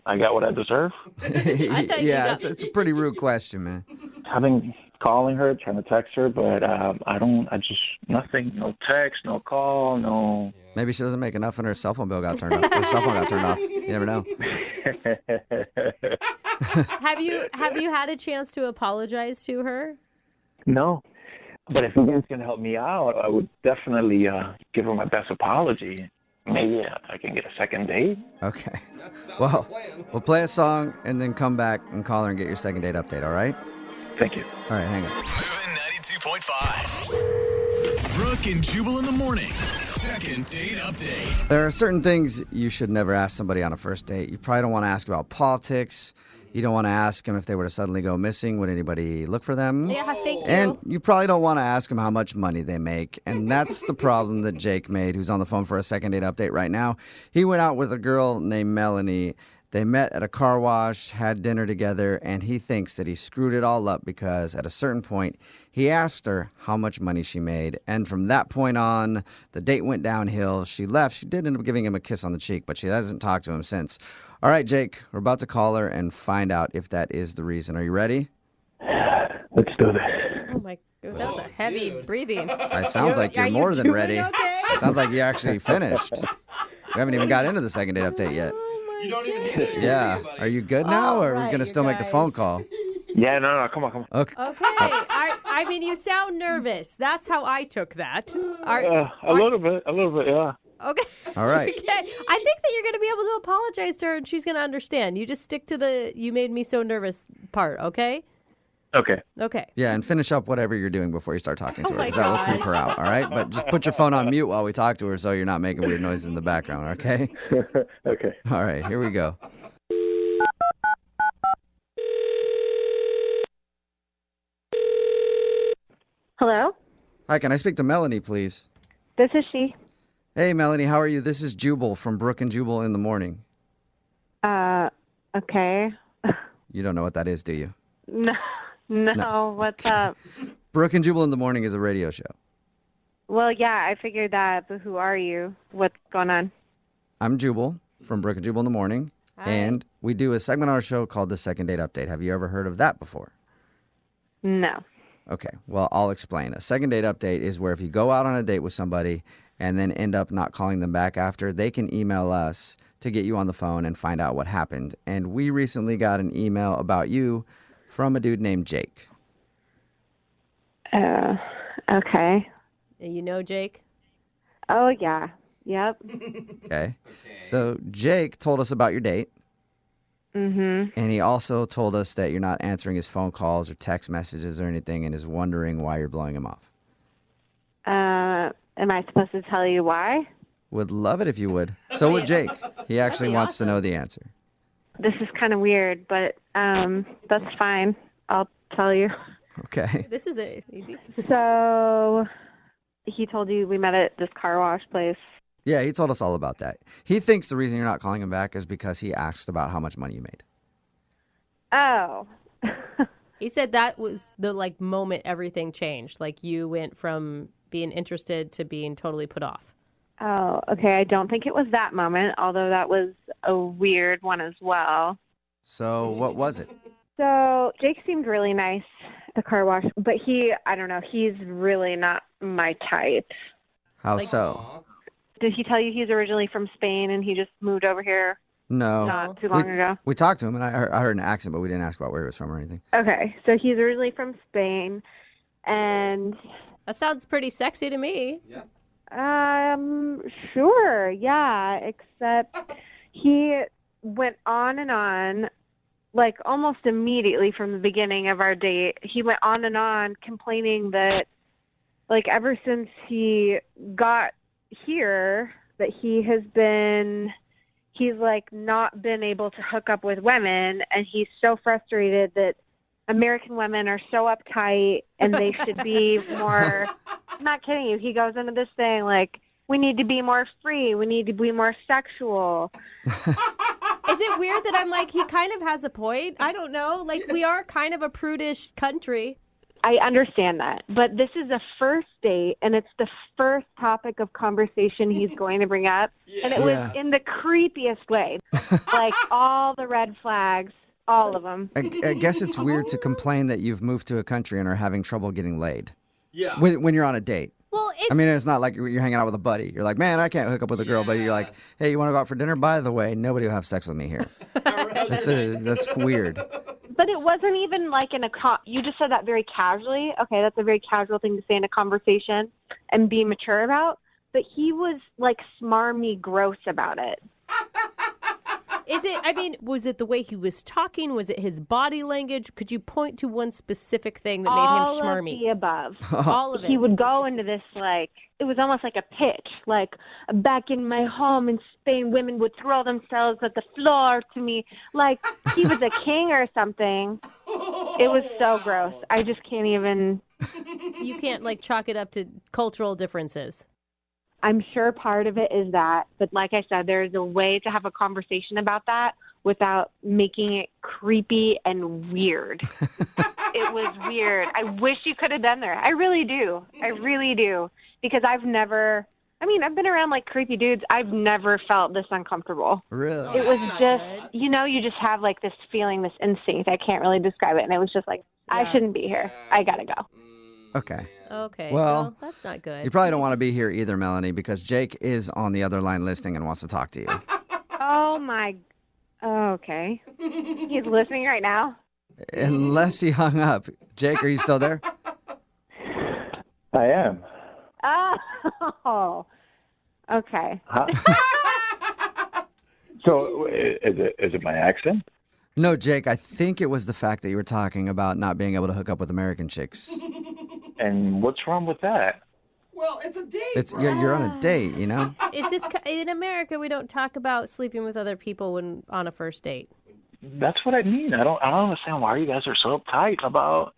I got what I deserve. Yeah, it's a pretty rude question, man. I've been calling her, trying to text her, but nothing, no text, no call, no. Maybe she doesn't make enough and her cell phone bill got turned off. Her cell phone got turned off. You never know. Have you had a chance to apologize to her? No. But if you guys can help me out, I would definitely give her my best apology. Maybe I can get a second date. Okay. Well, we'll play a song and then come back and call her and get your second date update, all right? Thank you. All right, hang on. Moving 92.5. Brooke and Jubal in the mornings. Second date update. There are certain things you should never ask somebody on a first date. You probably don't want to ask about politics. You don't want to ask them if they were to suddenly go missing, would anybody look for them? Yeah, thank you. And you probably don't want to ask them how much money they make. And that's the problem that Jake made, who's on the phone for a second date update right now. He went out with a girl named Melanie, They met at a car wash, had dinner together, and he thinks that he screwed it all up because at a certain point, he asked her how much money she made. And from that point on, the date went downhill. She left. She did end up giving him a kiss on the cheek, but she hasn't talked to him since. All right, Jake, we're about to call her and find out if that is the reason. Are you ready? Let's do this. Oh, my God. That was a heavy breathing. It sounds like you're more than ready. Okay? Sounds like you actually finished. We haven't even got into the second date update yet. You don't even need it. Yeah. Are you good now, or are we going to still make the phone call? Yeah, no, come on. Okay. Okay. I mean, you sound nervous. That's how I took that. A little bit, yeah. Okay. All right. Okay. I think that you're going to be able to apologize to her, and she's going to understand. You just stick to the "you made me so nervous" part, okay? Okay. Okay. Yeah, and finish up whatever you're doing before you start talking to her, my because that will gosh. creep her out, all right? But just put your phone on mute while we talk to her so you're not making weird noises in the background, okay? Okay. All right, here we go. Hello? Hi, can I speak to Melanie, please? This is she. Hey, Melanie, how are you? This is Jubal from Brooke and Jubal in the Morning. Okay. You don't know what that is, do you? No, what's up? Brooke and Jubal in the Morning is a radio show. Well, yeah, I figured that, but who are you? What's going on? I'm Jubal from Brooke and Jubal in the Morning, and we do a segment on our show called The Second Date Update. Have you ever heard of that before? No. Okay, well, I'll explain. A second date update is where if you go out on a date with somebody and then end up not calling them back after, they can email us to get you on the phone and find out what happened. And we recently got an email about you from a dude named Jake. Okay. You know Jake? Oh, yeah. Yep. Okay. So Jake told us about your date. Mm-hmm. And he also told us that you're not answering his phone calls or text messages or anything and is wondering why you're blowing him off. Am I supposed to tell you why? Would love it if you would. So would Jake. He actually wants to know the answer. This is kind of weird, but that's fine. I'll tell you. Okay. This is easy. So he told you we met at this car wash place. Yeah, he told us all about that. He thinks the reason you're not calling him back is because he asked about how much money you made. Oh. He said that was the moment everything changed. Like you went from being interested to being totally put off. Oh, okay. I don't think it was that moment, although that was a weird one as well. So what was it? So Jake seemed really nice at the car wash, but I don't know, he's really not my type. How so? Did he tell you he's originally from Spain and he just moved over here No. not too long ago? We talked to him, and I heard an accent, but we didn't ask about where he was from or anything. Okay, so he's originally from Spain, and... That sounds pretty sexy to me. Yeah. Sure, yeah, except he went on and on, almost immediately from the beginning of our date. He went on and on complaining that, ever since he got here, that he's not been able to hook up with women, and he's so frustrated that American women are so uptight and they should be more... I'm not kidding you. He goes into this thing we need to be more free. We need to be more sexual. Is it weird that I'm he kind of has a point? I don't know. We are kind of a prudish country. I understand that. But this is a first date, and it's the first topic of conversation he's going to bring up. Yeah. And it was in the creepiest way. All the red flags. All of them. I guess it's weird to complain that you've moved to a country and are having trouble getting laid. Yeah. When you're on a date. Well, it's not like you're hanging out with a buddy. You're like, man, I can't hook up with a girl. But you're like, hey, you want to go out for dinner? By the way, nobody will have sex with me here. That's weird. But it wasn't even you just said that very casually. Okay, that's a very casual thing to say in a conversation and be mature about. But he was smarmy gross about it. Was it the way he was talking? Was it his body language? Could you point to one specific thing that made him schmarmy? All of the above. All of it. He would go into this, it was almost like a pitch. Back in my home in Spain, women would throw themselves at the floor to me. He was a king or something. It was so gross. I just can't even... You can't, chalk it up to cultural differences. I'm sure part of it is that, but like I said, there's a way to have a conversation about that without making it creepy and weird. It was weird. I wish you could have been there. I really do. I really do. Because I've been around like creepy dudes. I've never felt this uncomfortable. Really? It was just, you just have like this feeling, this instinct. I can't really describe it. And it was just like, I shouldn't be here. I gotta go. Okay. Okay. Well, that's not good. You probably don't want to be here either, Melanie, because Jake is on the other line listening and wants to talk to you. Oh my. Okay. He's listening right now. Unless he hung up. Jake, are you still there? I am. Oh. Okay. Huh? So is it my accent? No, Jake, I think it was the fact that you were talking about not being able to hook up with American chicks. And what's wrong with that? Well, it's a date. You're on a date, you know? It's just in America we don't talk about sleeping with other people when on a first date. That's what I mean. I don't understand why you guys are so uptight about,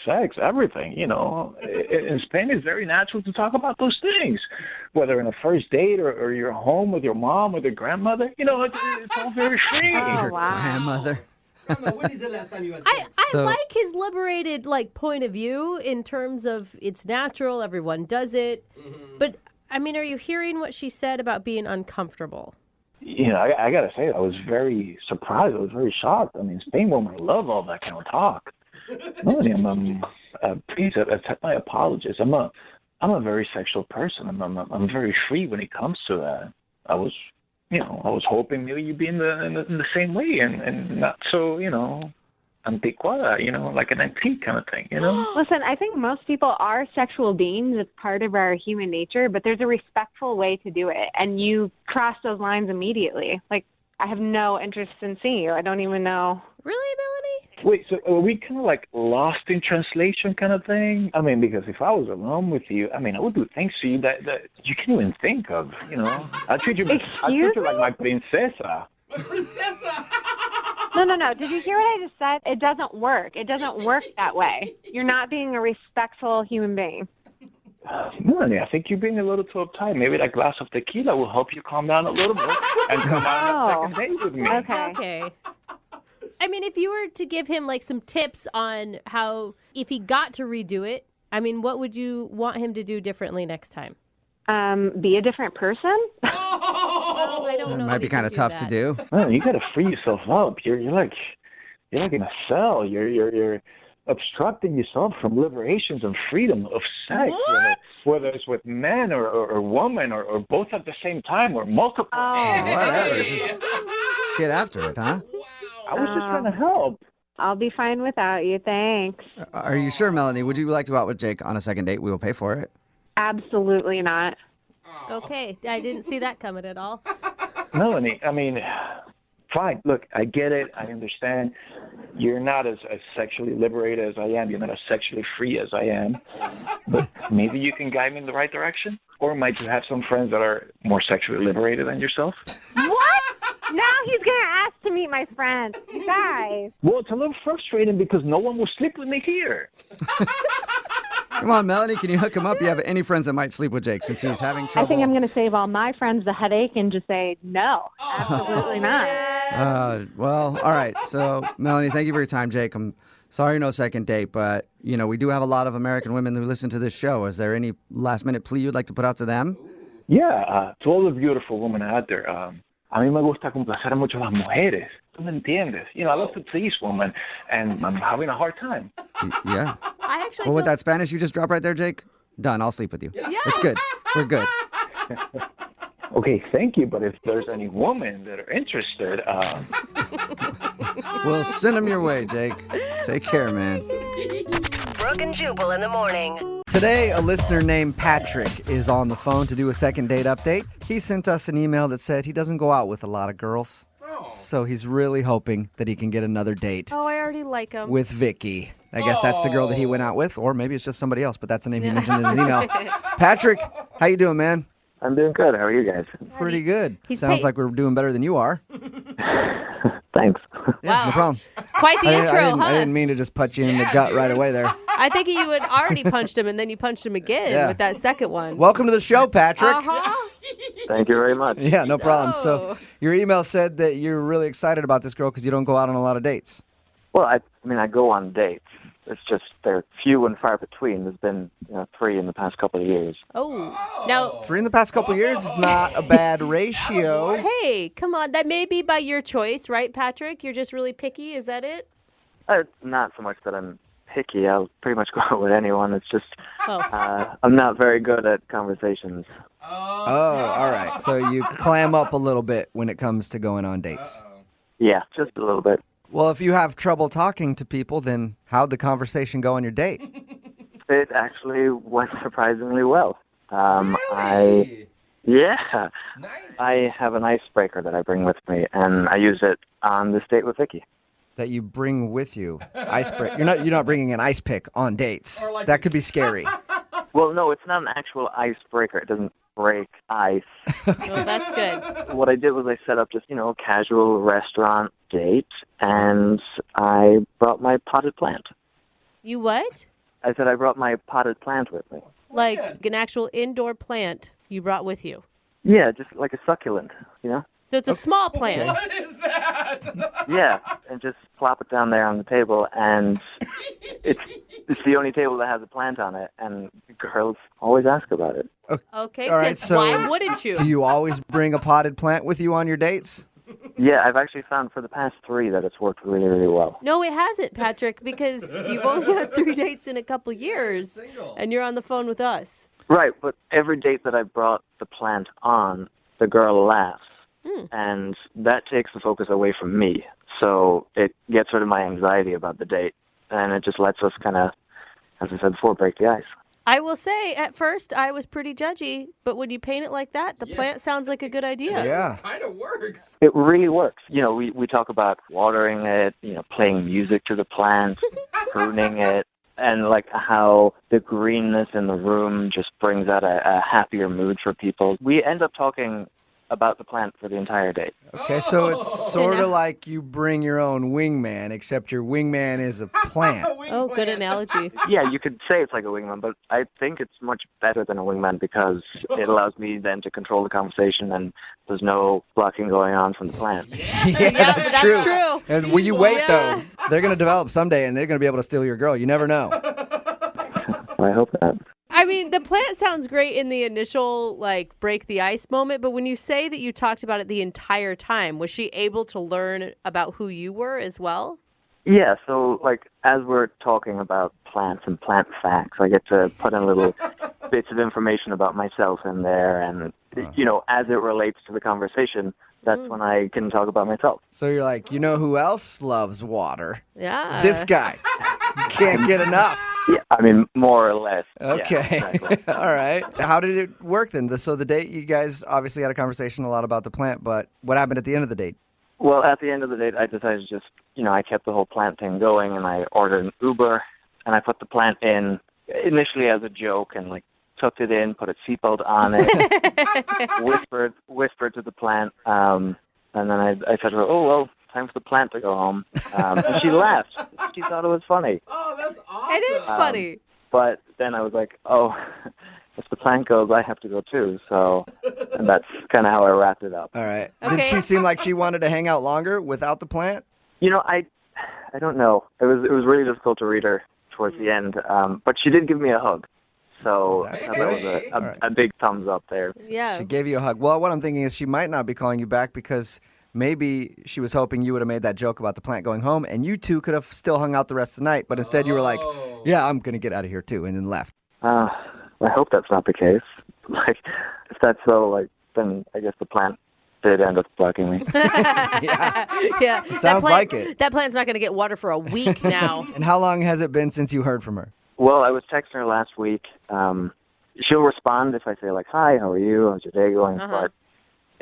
sex, everything, In Spain, it's very natural to talk about those things, whether in a first date or you're home with your mom or your grandmother. It's all very free. Your grandmother. When is the last time you had sex? I like his liberated point of view in terms of it's natural, everyone does it. Mm-hmm. But I mean, are you hearing what she said about being uncomfortable? I got to say, I was very surprised. I was very shocked. I mean, Spain women love all that kind of talk. Please accept my apologies. I'm a very sexual person. I'm very free when it comes to that. I was hoping maybe you'd be in the same way and not so, antiquada, like an antique kind of thing, Listen, I think most people are sexual beings. It's part of our human nature, but there's a respectful way to do it. And you cross those lines immediately. Like, I have no interest in seeing you. I don't even know. Really, Melanie? Wait, so are we kind of like lost in translation kind of thing? I mean, because if I was alone with you, I would do things to you that you can't even think of, I treat you like my princesa. Princesa! No. Did you hear what I just said? It doesn't work. It doesn't work that way. You're not being a respectful human being. Melanie, I think you're being a little too uptight. Maybe that glass of tequila will help you calm down a little bit and come on a second date with me. Okay. I mean, if you were to give him some tips on how, if he got to redo it, what would you want him to do differently next time? Be a different person? Well, I don't know. It might be kind of tough to do. Well, you got to free yourself up. You're like in a cell. You're obstructing yourself from liberations and freedom of sex, whether it's with men or women or both at the same time or multiple. Whatever. Just get after it, huh? I was just trying to help. I'll be fine without you, thanks. Are you sure, Melanie? Would you like to go out with Jake on a second date? We will pay for it. Absolutely not. Okay, I didn't see that coming at all. Melanie, fine. Look, I get it. I understand. You're not as sexually liberated as I am. You're not as sexually free as I am. But maybe you can guide me in the right direction? Or might you have some friends that are more sexually liberated than yourself? What? Now he's going to ask to meet my friends. You guys. Well, it's a little frustrating because no one will sleep with me here. Come on, Melanie, can you hook him up? You have any friends that might sleep with Jake since he's having trouble? I think I'm going to save all my friends the headache and just say, no, absolutely not. Well, all right. So, Melanie, thank you for your time, Jake. I'm sorry no second date, but, we do have a lot of American women who listen to this show. Is there any last-minute plea you'd like to put out to them? Yeah, to all the beautiful women out there, a mí me gusta complacer mucho a las mujeres. ¿Tú me entiendes? I love to please women, and I'm having a hard time. Yeah. I actually with that Spanish you just dropped right there, Jake, done. I'll sleep with you. Yeah. It's good. We're good. Okay, thank you. But if there's any women that are interested, we'll send them your way, Jake. Take care, man. Brooke and Jubal in the morning. Today, a listener named Patrick is on the phone to do a second date update. He sent us an email that said he doesn't go out with a lot of girls. So he's really hoping that he can get another date. Oh, I already like him. With Vicky. I guess that's the girl that he went out with, or maybe it's just somebody else, but that's the name he mentioned in his email. Patrick, how you doing, man? I'm doing good. How are you guys? Pretty good. Sounds like we're doing better than you are. Thanks. Yeah, no problem. Quite the intro, huh? I didn't mean to just punch you in the gut right away there. I think you had already punched him, and then you punched him again with that second one. Welcome to the show, Patrick. Uh-huh. Thank you very much. Yeah, no problem. So your email said that you're really excited about this girl because you don't go out on a lot of dates. Well, I go on dates. It's just they're few and far between. There's been 3 in the past couple of years. Oh, now 3 in the past couple of years is not a bad ratio. Hey, come on. That may be by your choice, right, Patrick? You're just really picky. Is that it? Not so much that I'm picky. I'll pretty much go out with anyone. It's just I'm not very good at conversations. Oh, all right. So you clam up a little bit when it comes to going on dates. Yeah, just a little bit. Well, if you have trouble talking to people, then how'd the conversation go on your date? It actually went surprisingly well. Really? I have an icebreaker that I bring with me, and I use it on this date with Vicky. That you bring with you. Icebreaker. You're not bringing an ice pick on dates. That could be scary. Well, no, it's not an actual icebreaker. It doesn't break ice. Oh, that's good. What I did was I set up just, a casual restaurant date, and I brought my potted plant. You what? I said I brought my potted plant with me. Like an actual indoor plant you brought with you? Yeah, just like a succulent, So it's a small plant. What is that? Yeah, and just plop it down there on the table, and it's the only table that has a plant on it, and girls always ask about it. Okay, All right, because so why wouldn't you? Do you always bring a potted plant with you on your dates? Yeah, I've actually found for the past 3 that it's worked really, really well. No, it hasn't, Patrick, because you've only had 3 dates in a couple years, and you're on the phone with us. Right, but every date that I brought the plant on, the girl laughs, and that takes the focus away from me. So it gets rid of my anxiety about the date, and it just lets us kind of, as I said before, break the ice. I will say, at first, I was pretty judgy, but when you paint it like that, the plant sounds like a good idea. Yeah. It kind of works. It really works. We talk about watering it, playing music to the plant, pruning it, and like how the greenness in the room just brings out a happier mood for people. We end up talking about the plant for the entire date. Okay, so it's sort of like you bring your own wingman, except your wingman is a plant. Oh, good analogy. Yeah, you could say it's like a wingman, but I think it's much better than a wingman because it allows me then to control the conversation and there's no blocking going on from the plant. Yeah, that's true. true. And when you wait, though, they're going to develop someday and they're going to be able to steal your girl. You never know. I hope not. I mean, the plant sounds great in the initial, break the ice moment, but when you say that you talked about it the entire time, was she able to learn about who you were as well? Yeah, so, as we're talking about plants and plant facts, I get to put in little bits of information about myself in there, and, as it relates to the conversation, that's when I can talk about myself. So you're like, you know who else loves water? Yeah. This guy. You can't get enough. Yeah, I mean, more or less. Okay. Yeah, exactly. All right. How did it work then? So the date, you guys obviously had a conversation a lot about the plant, but what happened at the end of the date? Well, at the end of the date, I decided to just, I kept the whole plant thing going, and I ordered an Uber, and I put the plant in initially as a joke, and, tucked it in, put a seatbelt on it, whispered to the plant, and then I said to her, oh, well, time for the plant to go home. And she laughed. She thought it was funny. Oh, that's awesome. It is funny. But then I was like, oh, if the plant goes, I have to go too. So, and that's kind of how I wrapped it up. All right. Okay. Did she seem like she wanted to hang out longer without the plant? I don't know. It was really difficult to read her towards the end. But she did give me a hug. So That's that was a big thumbs up there. Yeah. She gave you a hug. Well, what I'm thinking is she might not be calling you back because maybe she was hoping you would have made that joke about the plant going home and you two could have still hung out the rest of the night. But instead you were like, yeah, I'm going to get out of here too, and then left. I hope that's not the case. If that's so, then I guess the plant did end up blocking me. Yeah. Sounds like it. That plant's not going to get water for a week now. And how long has it been since you heard from her? Well, I was texting her last week. She'll respond if I say, hi, how are you? How's your day going? Uh-huh. But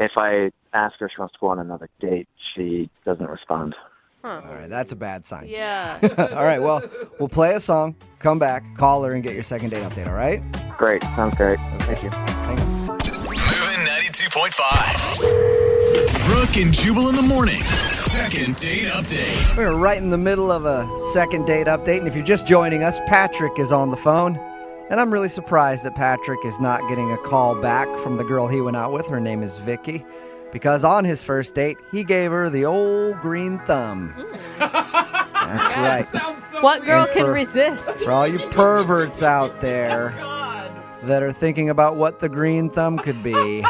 if I ask her if she wants to go on another date, she doesn't respond. Huh. All right, that's a bad sign. Yeah. All right, well, we'll play a song, come back, call her, and get your second date update, all right? Great. Sounds great. Thank you. Hang on. Moving 92.5. Brooke and Jubal in the mornings. Second date update. We're right in the middle of a second date update, and if you're just joining us, Patrick is on the phone. And I'm really surprised that Patrick is not getting a call back from the girl he went out with. Her name is Vicky. Because on his first date, he gave her the old green thumb. That's right. What girl can resist? For all you perverts out there that are thinking about what the green thumb could be,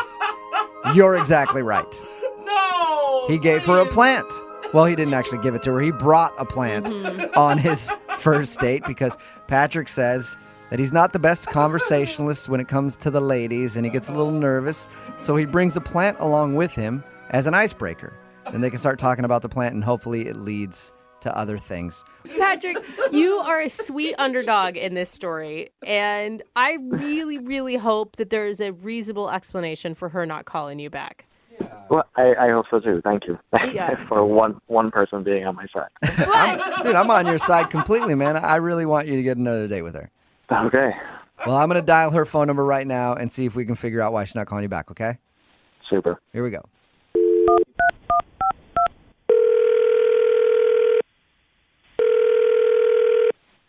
you're exactly right. No! He gave her a plant. Well, he didn't actually give it to her. He brought a plant on his first date because Patrick says that he's not the best conversationalist when it comes to the ladies, and he gets a little nervous, so he brings a plant along with him as an icebreaker. Then they can start talking about the plant, and hopefully it leads to other things. Patrick, you are a sweet underdog in this story, and I really, really hope that there is a reasonable explanation for her not calling you back. Well, I hope so too. Thank you Yeah. for one person being on my side. I'm on your side completely, man. I really want you to get another date with her. Okay. Well, I'm going to dial her phone number right now and see if we can figure out why she's not calling you back, okay? Super. Here we go.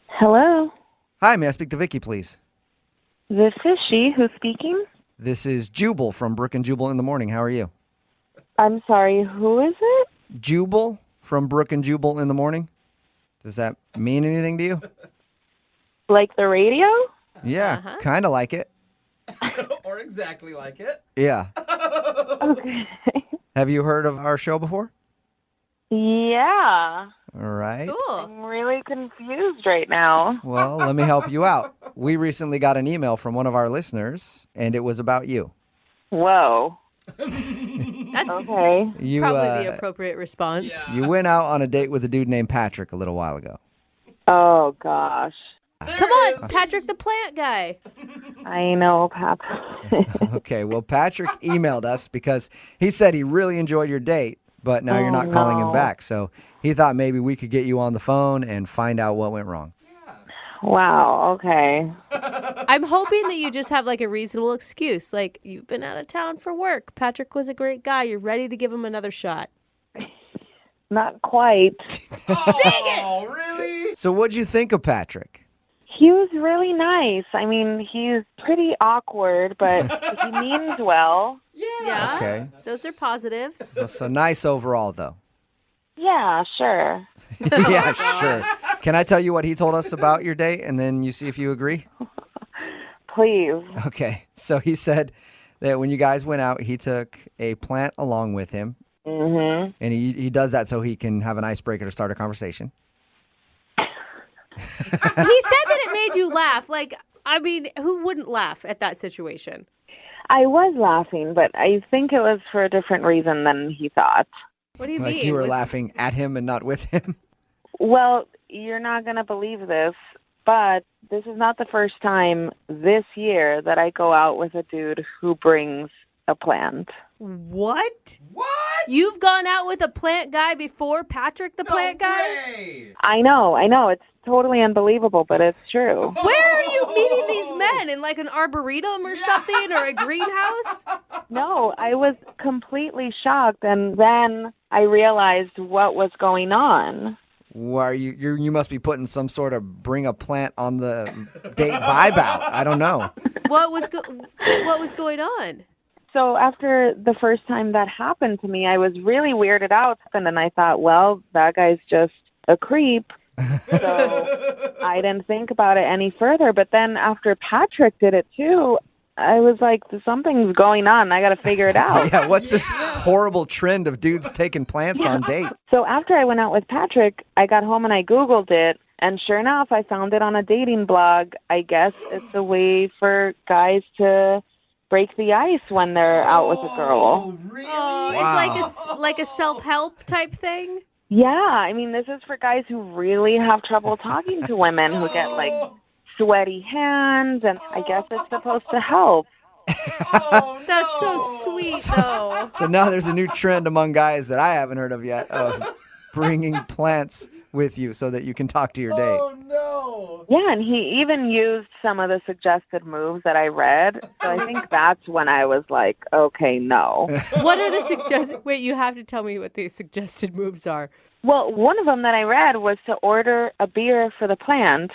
Hello. Hi, may I speak to Vicky, please? This is she. Who's speaking? This is Jubal from Brooke and Jubal in the Morning. How are you? I'm sorry, who is it? Jubal from Brooke and Jubal in the Morning. Does that mean anything to you? Like the radio? Yeah, kind of like it. Or exactly like it. Yeah. Okay. Have you heard of our show before? Yeah. All right. I'm really confused right now. Well, let me help you out. We recently got an email from one of our listeners, and it was about you. Whoa. That's okay. You, probably the appropriate response. You went out on a date with a dude named Patrick a little while ago. Oh, gosh. Come on, Patrick the plant guy. I know, Pap. Okay, well, Patrick emailed us because he said he really enjoyed your date, but now you're not calling him back. So he thought maybe we could get you on the phone and find out what went wrong. Wow, okay. I'm hoping that you just have like a reasonable excuse. Like, you've been out of town for work. Patrick was a great guy. You're ready to give him another shot. Not quite. Dang it! Oh, really? So what'd you think of Patrick? He was really nice. I mean, he's pretty awkward, but he means well. Yeah. Okay. Those are positives. So nice overall, though. Yeah, sure. Yeah, sure. Can I tell you what he told us about your date, and then you see if you agree? Please. Okay. So he said that when you guys went out, he took a plant along with him. Mm-hmm. And he does that so he can have an icebreaker to start a conversation. He said that it made you laugh. Like, I mean, who wouldn't laugh at that situation? I was laughing, but I think it was for a different reason than he thought. What do you Like mean? you were laughing at him and not with him? Well, you're not going to believe this, but this is not the first time this year that I go out with a dude who brings a plant. What? What? You've gone out with a plant guy before Patrick the plant guy? I know. It's totally unbelievable, but it's true. Where are you meeting these men? In like an arboretum or something, or a greenhouse? No, I was completely shocked, and then I realized what was going on. Why you must be putting some sort of bring a plant on the date vibe out. I don't know. What was going on? So after the first time that happened to me, I was really weirded out, and then I thought, well, that guy's just a creep. So I didn't think about it any further. But then after Patrick did it too, I was like, something's going on. I got to figure it out. Yeah, what's this horrible trend of dudes taking plants on dates? So after I went out with Patrick, I got home and I Googled it. And sure enough, I found it on a dating blog. I guess it's a way for guys to break the ice when they're out with a girl. Really? Oh, it's like a self-help type thing? Yeah, I mean, this is for guys who really have trouble talking to women, who get like sweaty hands, and I guess it's supposed to help. That's so sweet, though. So now there's a new trend among guys that I haven't heard of yet of bringing plants with you so that you can talk to your date. Oh, no. Yeah, and he even used some of the suggested moves that I read. So I think that's when I was like, okay, no. What are the suggested... Wait, you have to tell me what the suggested moves are. Well, one of them that I read was to order a beer for the plant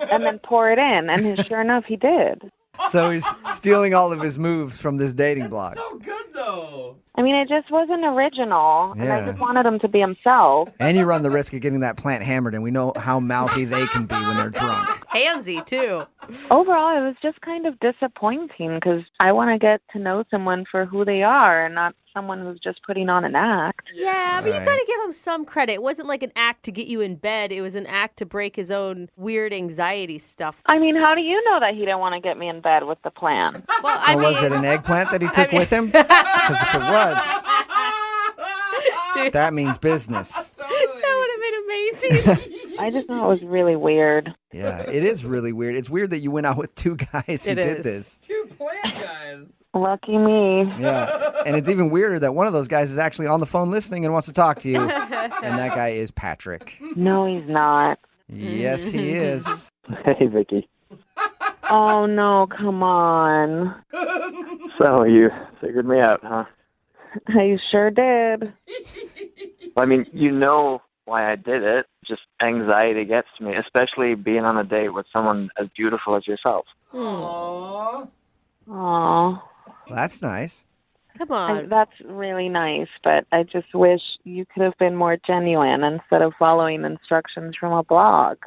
and then pour it in. And sure enough, he did. So he's stealing all of his moves from this dating blog. So good, though. I mean, it just wasn't original, and I Yeah. just wanted him to be himself. And you run the risk of getting that plant hammered, and we know how mouthy they can be when they're drunk. Handsy, too. Overall, it was just kind of disappointing because I want to get to know someone for who they are and not someone who's just putting on an act. Yeah, but you Right. got to give him some credit. It wasn't like an act to get you in bed. It was an act to break his own weird anxiety stuff. I mean, how do you know that he didn't want to get me in bed with the plan? Well, Or was it an eggplant that he took with him? Because if it was, Dude, that means business. that would have been amazing. I just thought it was really weird. Yeah, it is really weird. It's weird that you went out with two guys who It did is. this. 2 plant guys. Lucky me. Yeah, and it's even weirder that one of those guys is actually on the phone listening and wants to talk to you. And that guy is Patrick. No, he's not. Yes, he is. Hey, Vicky. Oh, no, come on. So you figured me out, huh? I sure did. Well, I mean, you know why I did it. Just anxiety gets to me, especially being on a date with someone as beautiful as yourself. Aww. Aw. That's nice. Come on. That's really nice, but I just wish you could have been more genuine instead of following instructions from a blog.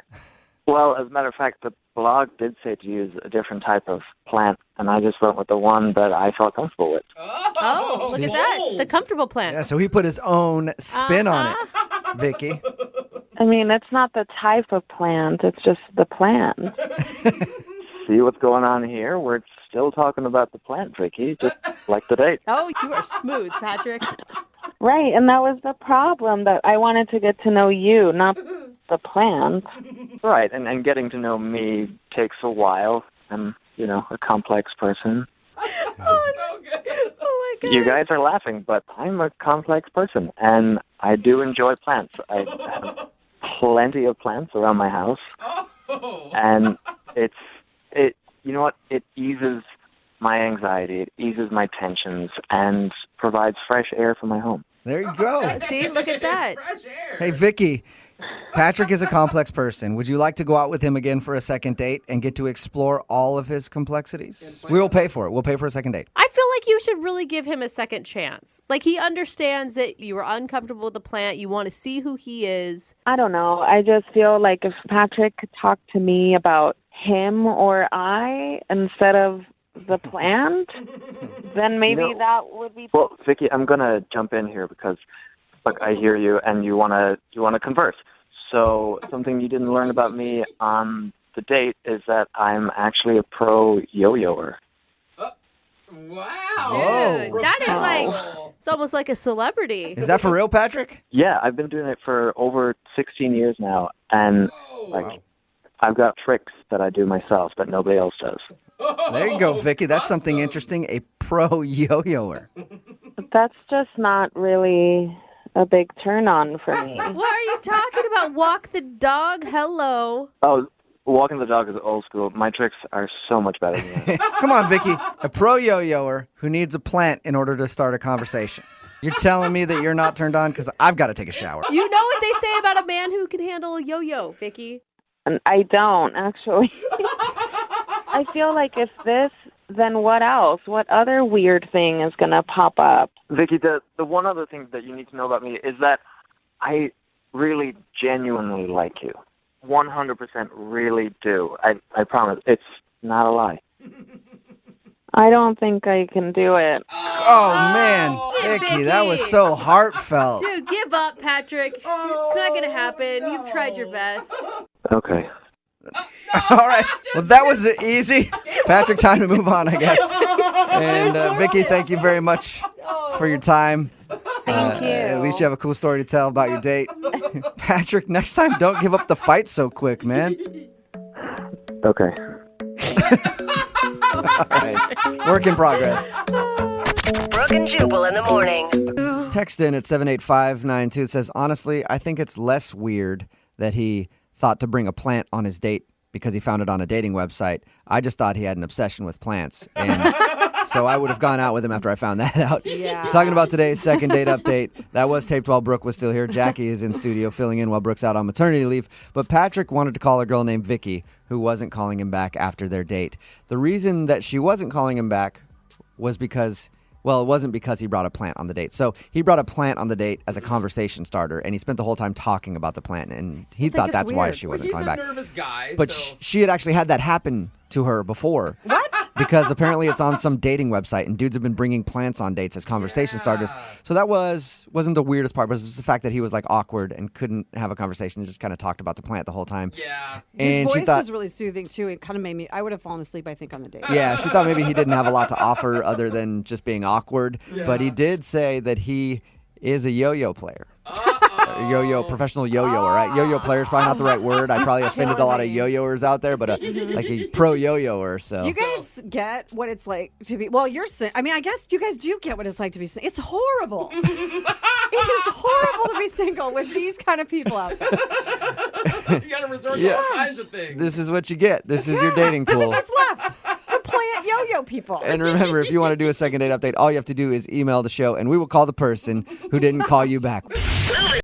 Well, as a matter of fact, the blog did say to use a different type of plant, and I just went with the one that I felt comfortable with. Oh, look at that. The comfortable plant. Yeah, so he put his own spin on it, Vicky. I mean, it's not the type of plant, it's just the plant. See what's going on here? We're still talking about the plant, Vicky, just like the date. Oh, you are smooth, Patrick. Right, and that was the problem, that I wanted to get to know you, not the plant. Right, and getting to know me takes a while. I'm, a complex person. Oh my God. You guys are laughing, but I'm a complex person, and I do enjoy plants. I have plenty of plants around my house, and you know what? It eases my anxiety, it eases my tensions, and provides fresh air for my home. There you go. See, look at that. Hey, Vicky, Patrick is a complex person. Would you like to go out with him again for a second date and get to explore all of his complexities? We will pay for it. We'll pay for a second date. I feel like you should really give him a second chance. Like, he understands that you were uncomfortable with the plant. You want to see who he is. I don't know. I just feel like if Patrick could talk to me about him or I instead of the plant, then maybe that would be... Well, Vicky, I'm going to jump in here because, look, I hear you and you want to converse. So something you didn't learn about me on the date is that I'm actually a pro yo-yoer. Wow. Dude, that is like, it's almost like a celebrity. Is that for real, Patrick? Yeah, I've been doing it for over 16 years now, and I've got tricks that I do myself that nobody else does. There you go, Vicky. That's something interesting. A pro yo-yoer. That's just not really a big turn on for me. What are you talking about? Walk the dog? Hello. Oh, walking the dog is old school. My tricks are so much better than that. Come on, Vicky. A pro yo-yoer who needs a plant in order to start a conversation. You're telling me that you're not turned on because I've got to take a shower. You know what they say about a man who can handle a yo-yo, Vicky? And I don't, actually. I feel like if this, then what else? What other weird thing is going to pop up? Vicky, the one other thing that you need to know about me is that I really genuinely like you. 100% really do. I promise. It's not a lie. I don't think I can do it. Oh, man. Vicky, that was so heartfelt. Dude, give up, Patrick. It's not going to happen. You've tried your best. Okay. All right. Well, that was easy. Patrick, time to move on, I guess. And Vicky, thank you very much for your time. Thank you. At least you have a cool story to tell about your date. Patrick, next time, don't give up the fight so quick, man. Okay. All right. Work in progress. Brooke and Jubal in the morning. Text in at 78592. It says, honestly, I think it's less weird that he thought to bring a plant on his date because he found it on a dating website. I just thought he had an obsession with plants. And so I would have gone out with him after I found that out. Yeah. Talking about today's second date update, that was taped while Brooke was still here. Jackie is in studio filling in while Brooke's out on maternity leave. But Patrick wanted to call a girl named Vicky, who wasn't calling him back after their date. The reason that she wasn't calling him back was because... Well, it wasn't because he brought a plant on the date. So he brought a plant on the date as a conversation starter, and he spent the whole time talking about the plant, and he thought that's why she wasn't calling back. He's a nervous guy. But so. she had actually had that happen to her before. What? Because apparently it's on some dating website, and dudes have been bringing plants on dates as conversation starters. So that wasn't the weirdest part, but it was just the fact that he was like awkward and couldn't have a conversation and just kind of talked about the plant the whole time. Yeah. And His she voice thought, is really soothing too. It kind of made me. I would have fallen asleep, I think, on the date. yeah, she thought maybe he didn't have a lot to offer other than just being awkward. Yeah. But he did say that he is a yo-yo player. Professional yo-yoer, right? Yo-yo player is probably not the right word. I probably offended a lot of yo-yoers out there, but like a pro yo-yoer. So. Do you guys get what it's like to be? Well, I mean, I guess you guys do get what it's like to be single. It's horrible. It is horrible to be single with these kind of people out there. You got to resort to all kinds of things. This is what you get. This is your dating pool. This is what's left. The plant yo-yo people. And remember, if you want to do a second date update, all you have to do is email the show, and we will call the person who didn't call you back.